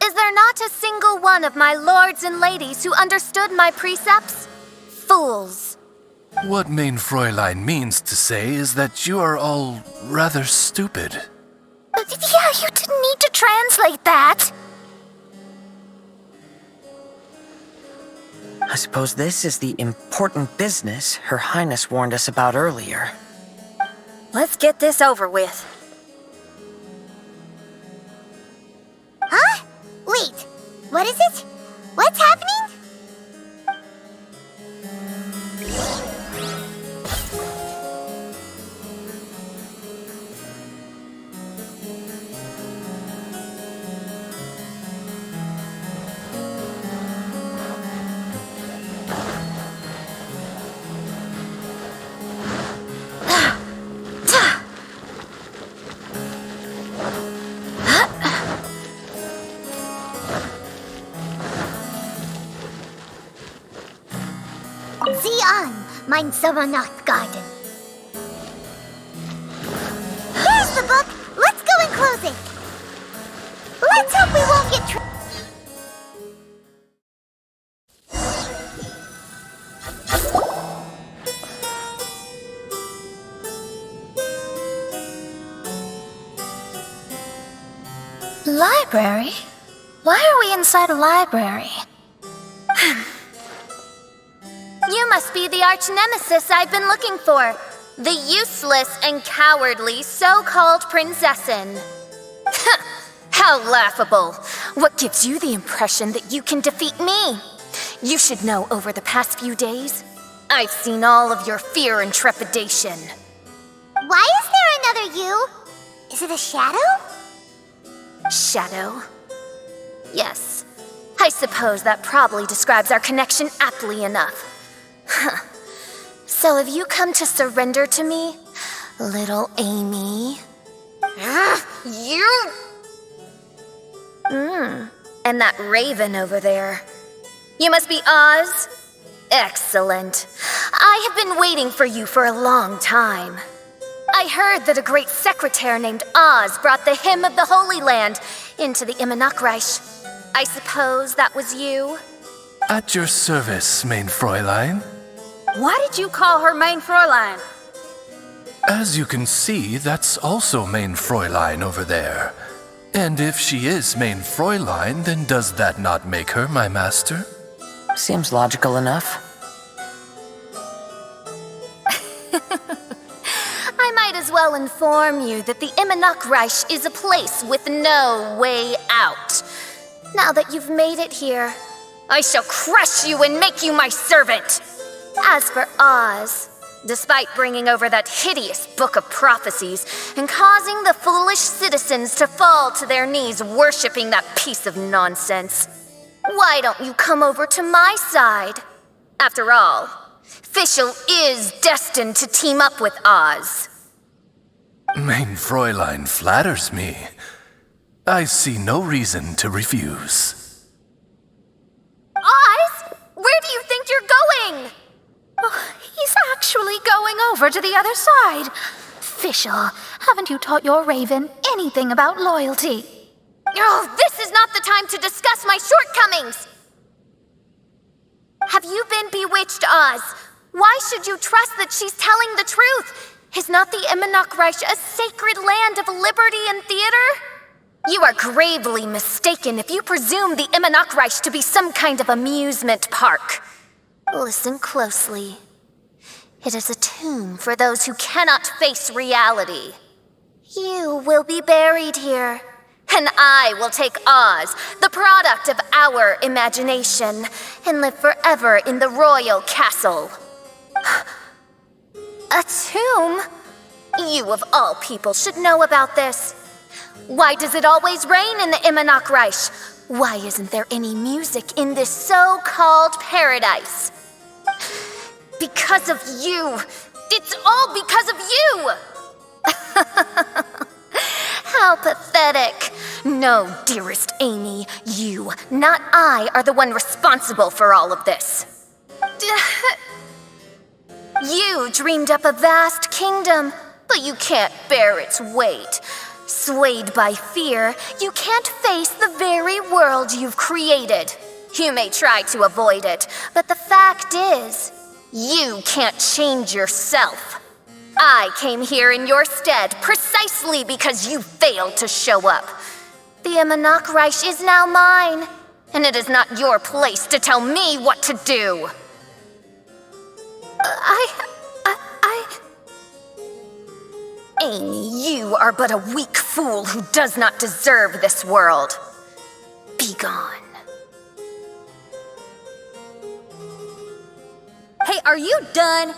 Is there not a single one of my lords and ladies who understood my precepts? Fools.
What Mein Fräulein means to say is that you are all rather stupid.
Yeah, you didn't need to translate that.
I suppose this is the important business Her Highness warned us about earlier.
Let's get this over with.
Huh? Wait, what is it? What's happening? Zian, mein Sommernachtgarten. Here's the book. Let's go and close it. Let's hope we won't get
Library? Why are we inside a library?
must be the arch-nemesis I've been looking for. The useless and cowardly so-called Prinzessin. How laughable. What gives you the impression that you can defeat me? You should know over the past few days, I've seen all of your fear and trepidation.
Why is there another you? Is it a shadow?
Shadow? Yes. I suppose that probably describes our connection aptly enough. So have you come to surrender to me, little Amy? You! And that raven over there. You must be Oz? Excellent. I have been waiting for you for a long time. I heard that a great secretary named Oz brought the Hymn of the Holy Land into the Immernachtreich. I suppose that was you?
At your service, mein Fräulein.
Why did you call her Mein Fräulein?
As you can see, that's also mein Fräulein over there. And if she is mein Fräulein, then does that not make her my master?
Seems logical enough.
I might as well inform you that the Immernachtreich is a place with no way out. Now that you've made it here, I shall crush you and make you my servant. As for Oz, despite bringing over that hideous book of prophecies and causing the foolish citizens to fall to their knees worshipping that piece of nonsense, why don't you come over to my side? After all, Fischl is destined to team up with Oz.
Mein Fräulein flatters me. I see no reason to refuse.
Oz? Where do you think you're going?
Oh, he's actually going over to the other side. Fischl, haven't you taught your raven anything about loyalty?
Oh, this is not the time to discuss my shortcomings! Have you been bewitched, Oz? Why should you trust that she's telling the truth? Is not the Immernachtreich a sacred land of liberty and theater? You are gravely mistaken if you presume the Immernachtreich to be some kind of amusement park. Listen closely. It is a tomb for those who cannot face reality. You will be buried here, and I will take Oz, the product of our imagination, and live forever in the royal castle. A tomb? You of all people should know about this. Why does it always rain in the Immernachtreich? Why isn't there any music in this so-called paradise? Because of you. It's all because of you! How pathetic. No, dearest Amy, you, not I, are the one responsible for all of this. You dreamed up a vast kingdom, but you can't bear its weight. Swayed by fear, you can't face the very world you've created. You may try to avoid it, but the fact is, you can't change yourself. I came here in your stead precisely because you failed to show up. The Immernachtreich is now mine, and it is not your place to tell me what to do. Amy, you are but a weak fool who does not deserve this world. Be gone.
Hey, are you done?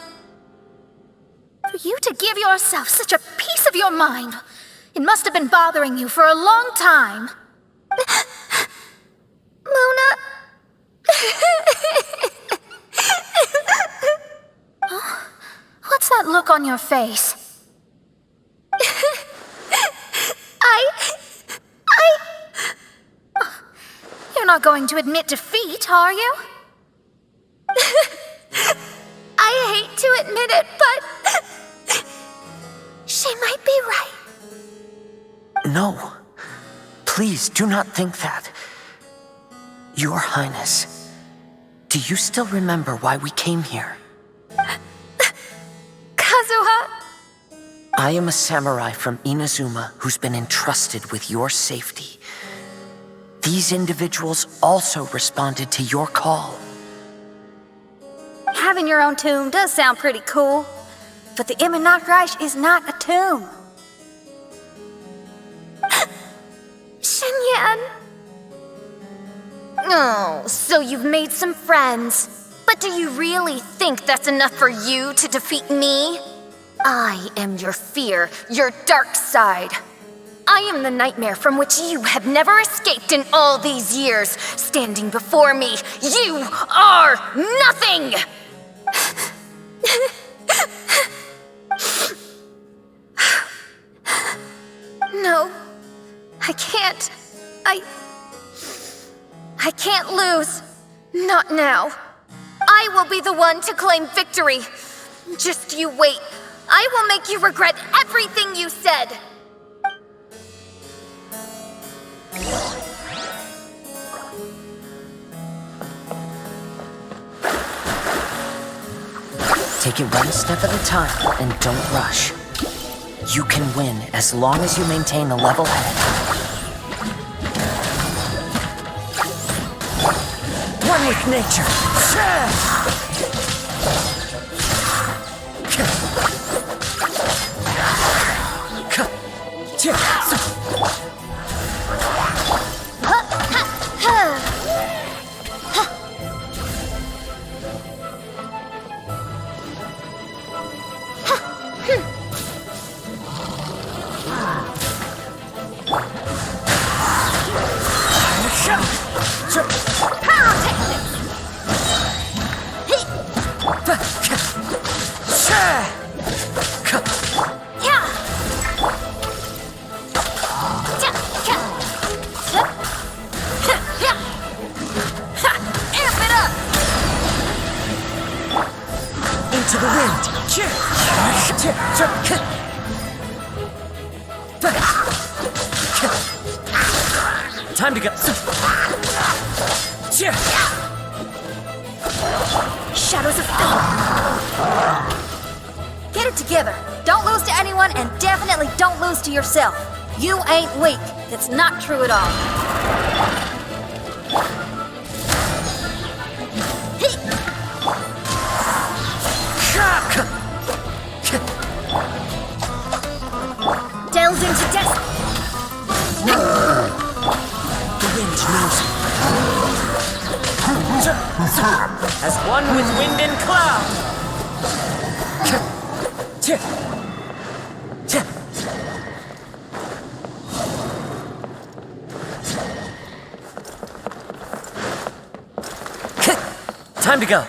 For you to give yourself such a piece of your mind, it must have been bothering you for a long time.
Mona.
What's that look on your face? You're not going to admit defeat, are you?
I hate to admit it, but she might be right.
No. Please do not think that. Your Highness, do you still remember why we came here?
Kazuha?
I am a samurai from Inazuma who's been entrusted with your safety. These individuals also responded to your call.
having your own tomb does sound pretty cool, but the Immernachtreich is not a tomb.
Shenyan! Oh, so you've made some friends. But do you really think that's enough for you to defeat me? I am your fear, your dark side. I am the nightmare from which you have never escaped in all these years. Standing before me, you are nothing! No, I can't. I can't lose. Not now. I will be the one to claim victory. Just you wait. I will make you regret everything you said.
Take it one step at a time and don't rush. You can win as long as you maintain a level head. One with nature.
To the wind.
Time to go.
Shadows of fate. Get it together. Don't lose to anyone, and definitely don't lose to yourself. You ain't weak. That's not true at all. Delves into destiny.
The wind knows it. As one with wind and cloud. Time to go.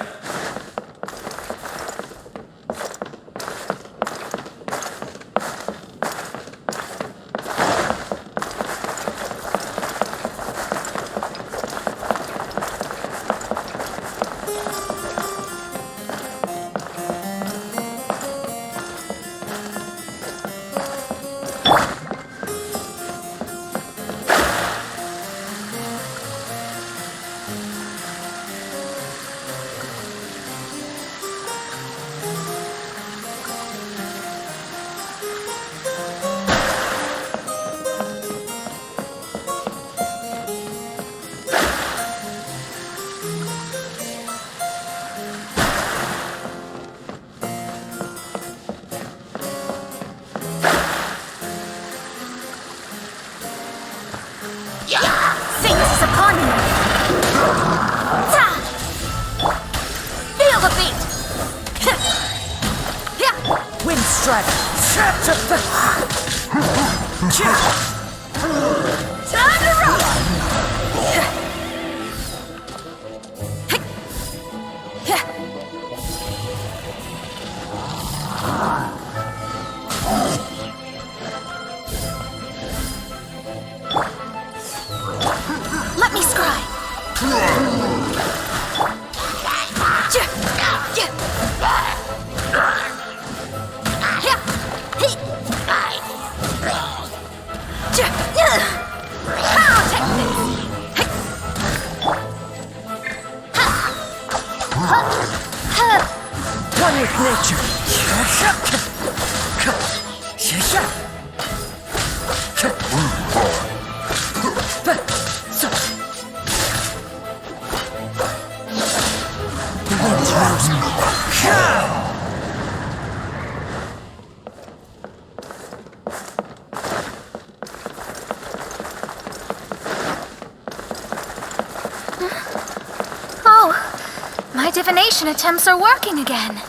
manipulation attempts are working again.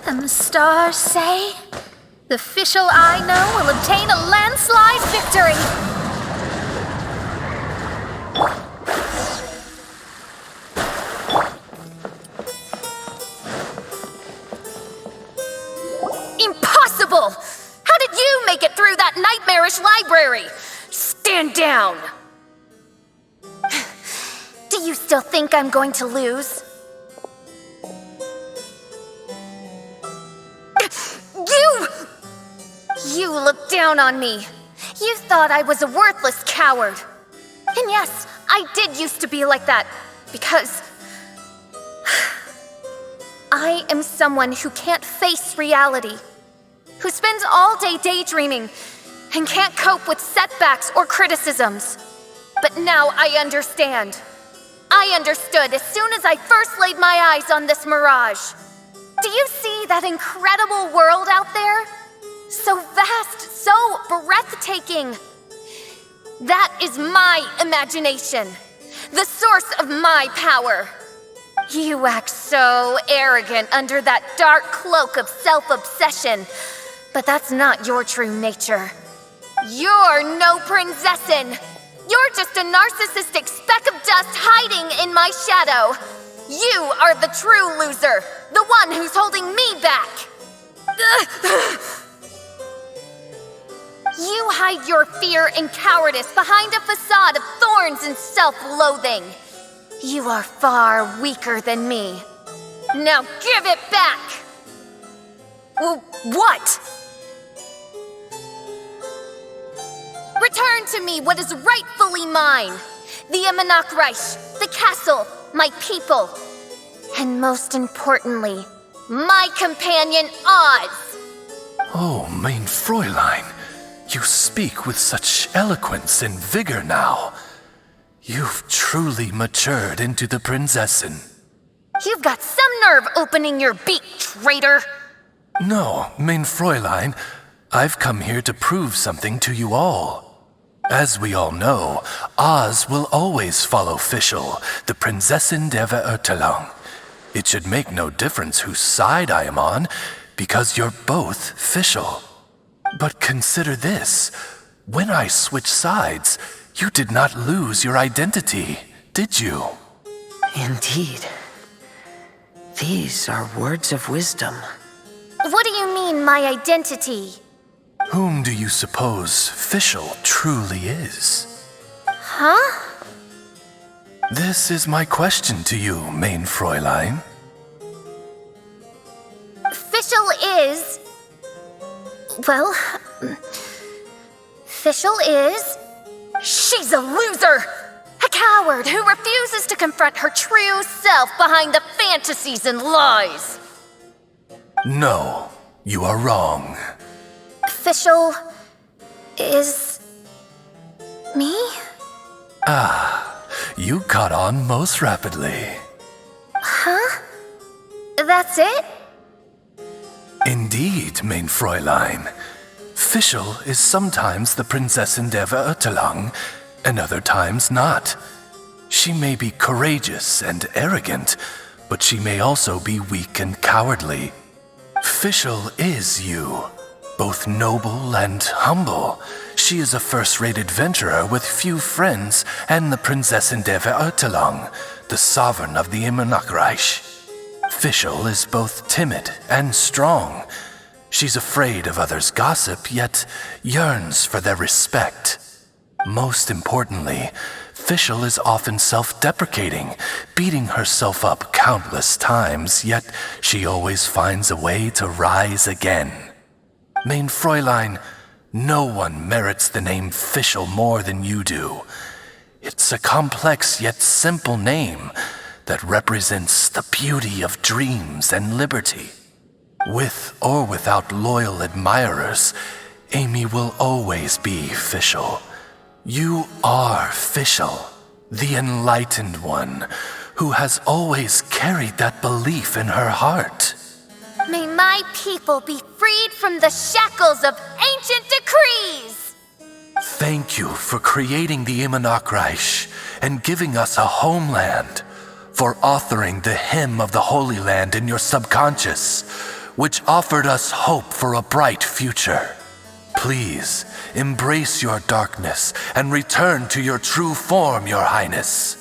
And the stars say the Fischl I know will obtain a landslide victory.
Impossible! How did you make it through that nightmarish library? Stand down! Do you still think I'm going to lose? You looked down on me. You thought I was a worthless coward. And yes, I did used to be like that, because I am someone who can't face reality, who spends all day daydreaming and can't cope with setbacks or criticisms. But now I understand. I understood as soon as I first laid my eyes on this mirage. Do you see that incredible world out there? So vast, so breathtaking. That is my imagination, the source of my power. You act so arrogant under that dark cloak of self-obsession, but that's not your true nature. You're no Prinzessin. You're just a narcissistic speck of dust hiding in my shadow. You are the true loser, the one who's holding me back. You hide your fear and cowardice behind a facade of thorns and self-loathing. You are far weaker than me. Now give it back! What? Return to me what is rightfully mine. The Immernachtreich, the castle, my people, and most importantly, my companion Oz.
Oh, mein Fräulein, you speak with such eloquence and vigor now. You've truly matured into the Prinzessin.
You've got some nerve opening your beak, traitor.
No, mein Fräulein, I've come here to prove something to you all. As we all know, Oz will always follow Fischl, the Prinzessin der Verurteilung. It should make no difference whose side I am on, because you're both Fischl. But consider this. When I switched sides, you did not lose your identity, did you?
Indeed. These are words of wisdom.
What do you mean, my identity?
Whom do you suppose Fischl truly is?
Huh?
This is my question to you, mein Fräulein.
Fischl is... Well... Fischl is... She's a loser! A coward who refuses to confront her true self behind the fantasies and lies!
No, you are wrong.
Fischl is... me?
Ah, you caught on most rapidly.
Huh? That's it?
Indeed, mein Fräulein. Fischl is sometimes the Prinzessin der Verurteilung, and other times not. She may be courageous and arrogant, but she may also be weak and cowardly. Fischl is you, both noble and humble. She is a first-rate adventurer with few friends and the Prinzessin der Verurteilung, the sovereign of the Immernachtreich. Fischl is both timid and strong. She's afraid of others' gossip, yet yearns for their respect. Most importantly, Fischl is often self-deprecating, beating herself up countless times, yet she always finds a way to rise again. Mein Fräulein, no one merits the name Fischl more than you do. It's a complex yet simple name that represents the beauty of dreams and liberty. With or without loyal admirers, Amy will always be Fischl. You are Fischl, the enlightened one, who has always carried that belief in her heart.
May my people be freed from the shackles of ancient decrees!
Thank you for creating the Immernachtreich and giving us a homeland. for authoring the hymn of the Holy Land in your subconscious, which offered us hope for a bright future. Please, embrace your darkness and return to your true form, Your Highness.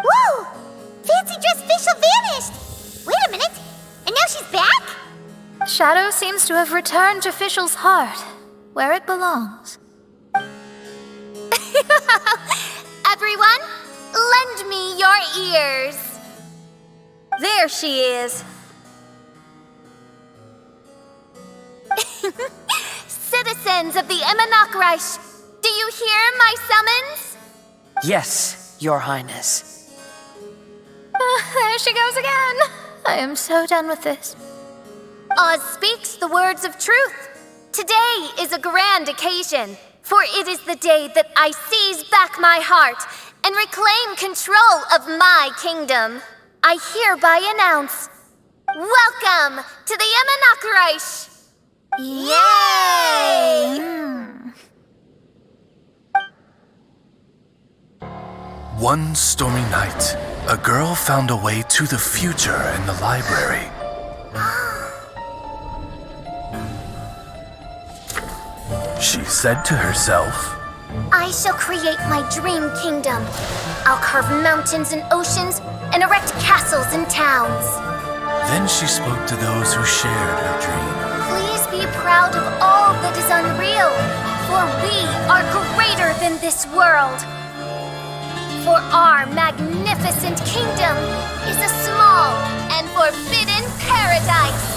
Whoa! Fancy dress Fischl vanished! Wait a minute, and now she's back?
Shadow seems to have returned to Fischl's heart, where it belongs.
Everyone, lend me your ears.
There she is.
Citizens of the Immernachtreich, do you hear my summons?
Yes, Your Highness.
There she goes again. I am so done with this.
Oz speaks the words of truth. Today is a grand occasion, for it is the day that I seize back my heart and reclaim control of my kingdom. I hereby announce, welcome to the Immernachtreich! Yay!
One stormy night, a girl found a way to the future in the library. She said to herself,
I shall create my dream kingdom. I'll carve mountains and oceans and erect castles and towns.
Then she spoke to those who shared her dream.
Please be proud of all that is unreal, for we are greater than this world. For our magnificent kingdom is a small and forbidden paradise.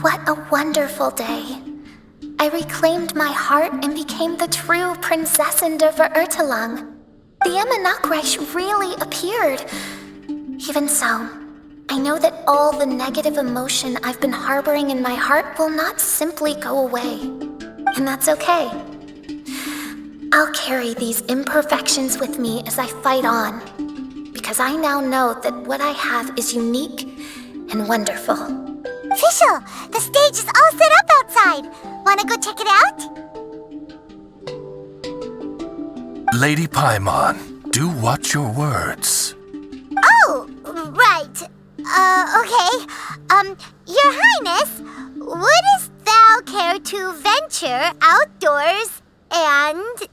What a wonderful day. I reclaimed my heart and became the true Prinzessin der Verurteilung. The Immernachtreich really appeared. Even so, I know that all the negative emotion I've been harboring in my heart will not simply go away. And that's okay. I'll carry these imperfections with me as I fight on, because I now know that what I have is unique and wonderful.
Fischl, the stage is all set up outside. Wanna go check it out?
Lady Paimon, do watch your words.
Oh, right. Okay. Your Highness, wouldst thou care to venture outdoors and,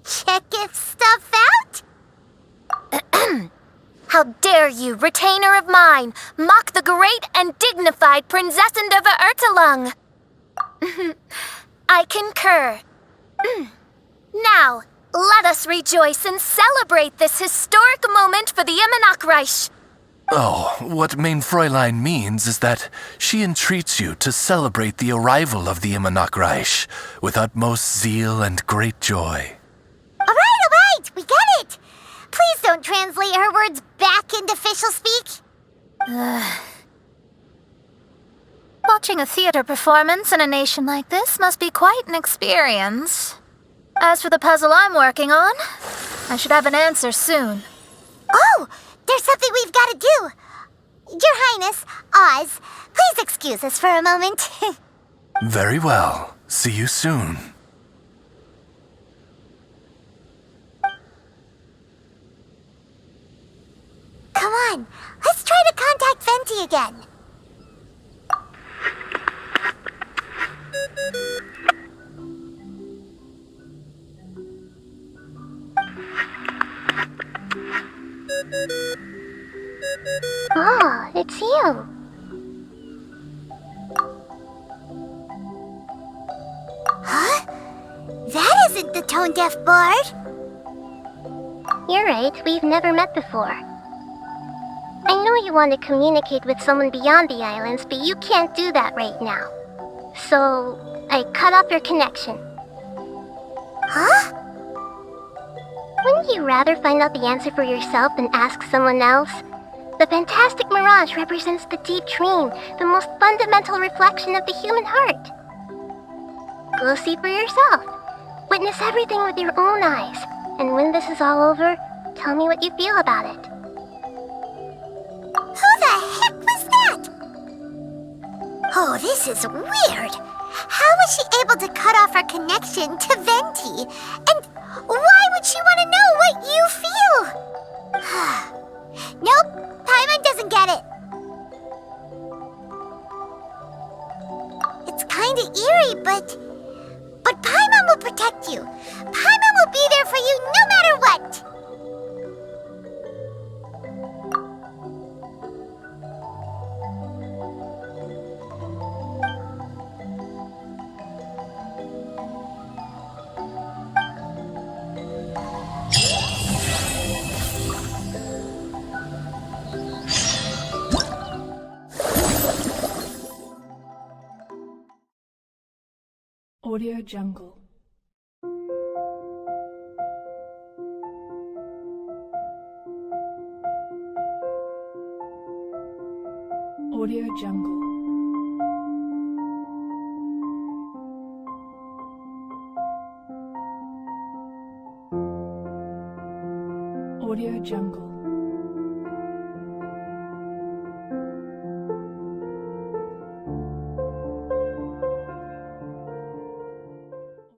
check if stuff out?
How dare you, retainer of mine, mock the great and dignified Prinzessin der Verurteilung? I concur. Now, let us rejoice and celebrate this historic moment for the Immernachtreich.
Oh, what Mein Fräulein means is that she entreats you to celebrate the arrival of the Immernachtreich with utmost zeal and great joy.
All right, we got it. Please don't translate her words back into Fischl speak.
Watching a theater performance in a nation like this must be quite an experience. As for the puzzle I'm working on, I should have an answer soon.
Oh, there's something we've got to do. Your Highness, Oz, please excuse us for a moment.
Very well. See you soon.
Come on, let's try to contact Venti again. Oh, it's you. Huh? That isn't the tone-deaf bard.
You're right, we've never met before. I know you want to communicate with someone beyond the islands, but you can't do that right now. So, I cut off your connection.
Huh?
When Wouldn't you rather find out the answer for yourself than ask someone else? The fantastic mirage represents the deep dream, the most fundamental reflection of the human heart. Go see for yourself. Witness everything with your own eyes. And when this is all over, tell me what you feel about it.
Who the heck was that? Oh, this is weird. How was she able to cut off her connection to Venti? And why would she want to know what you feel? Nope, Paimon doesn't get it. It's kinda eerie, but Paimon will protect you. Paimon will be there for you no matter what.
Audio Jungle. Audio Jungle. Audio Jungle.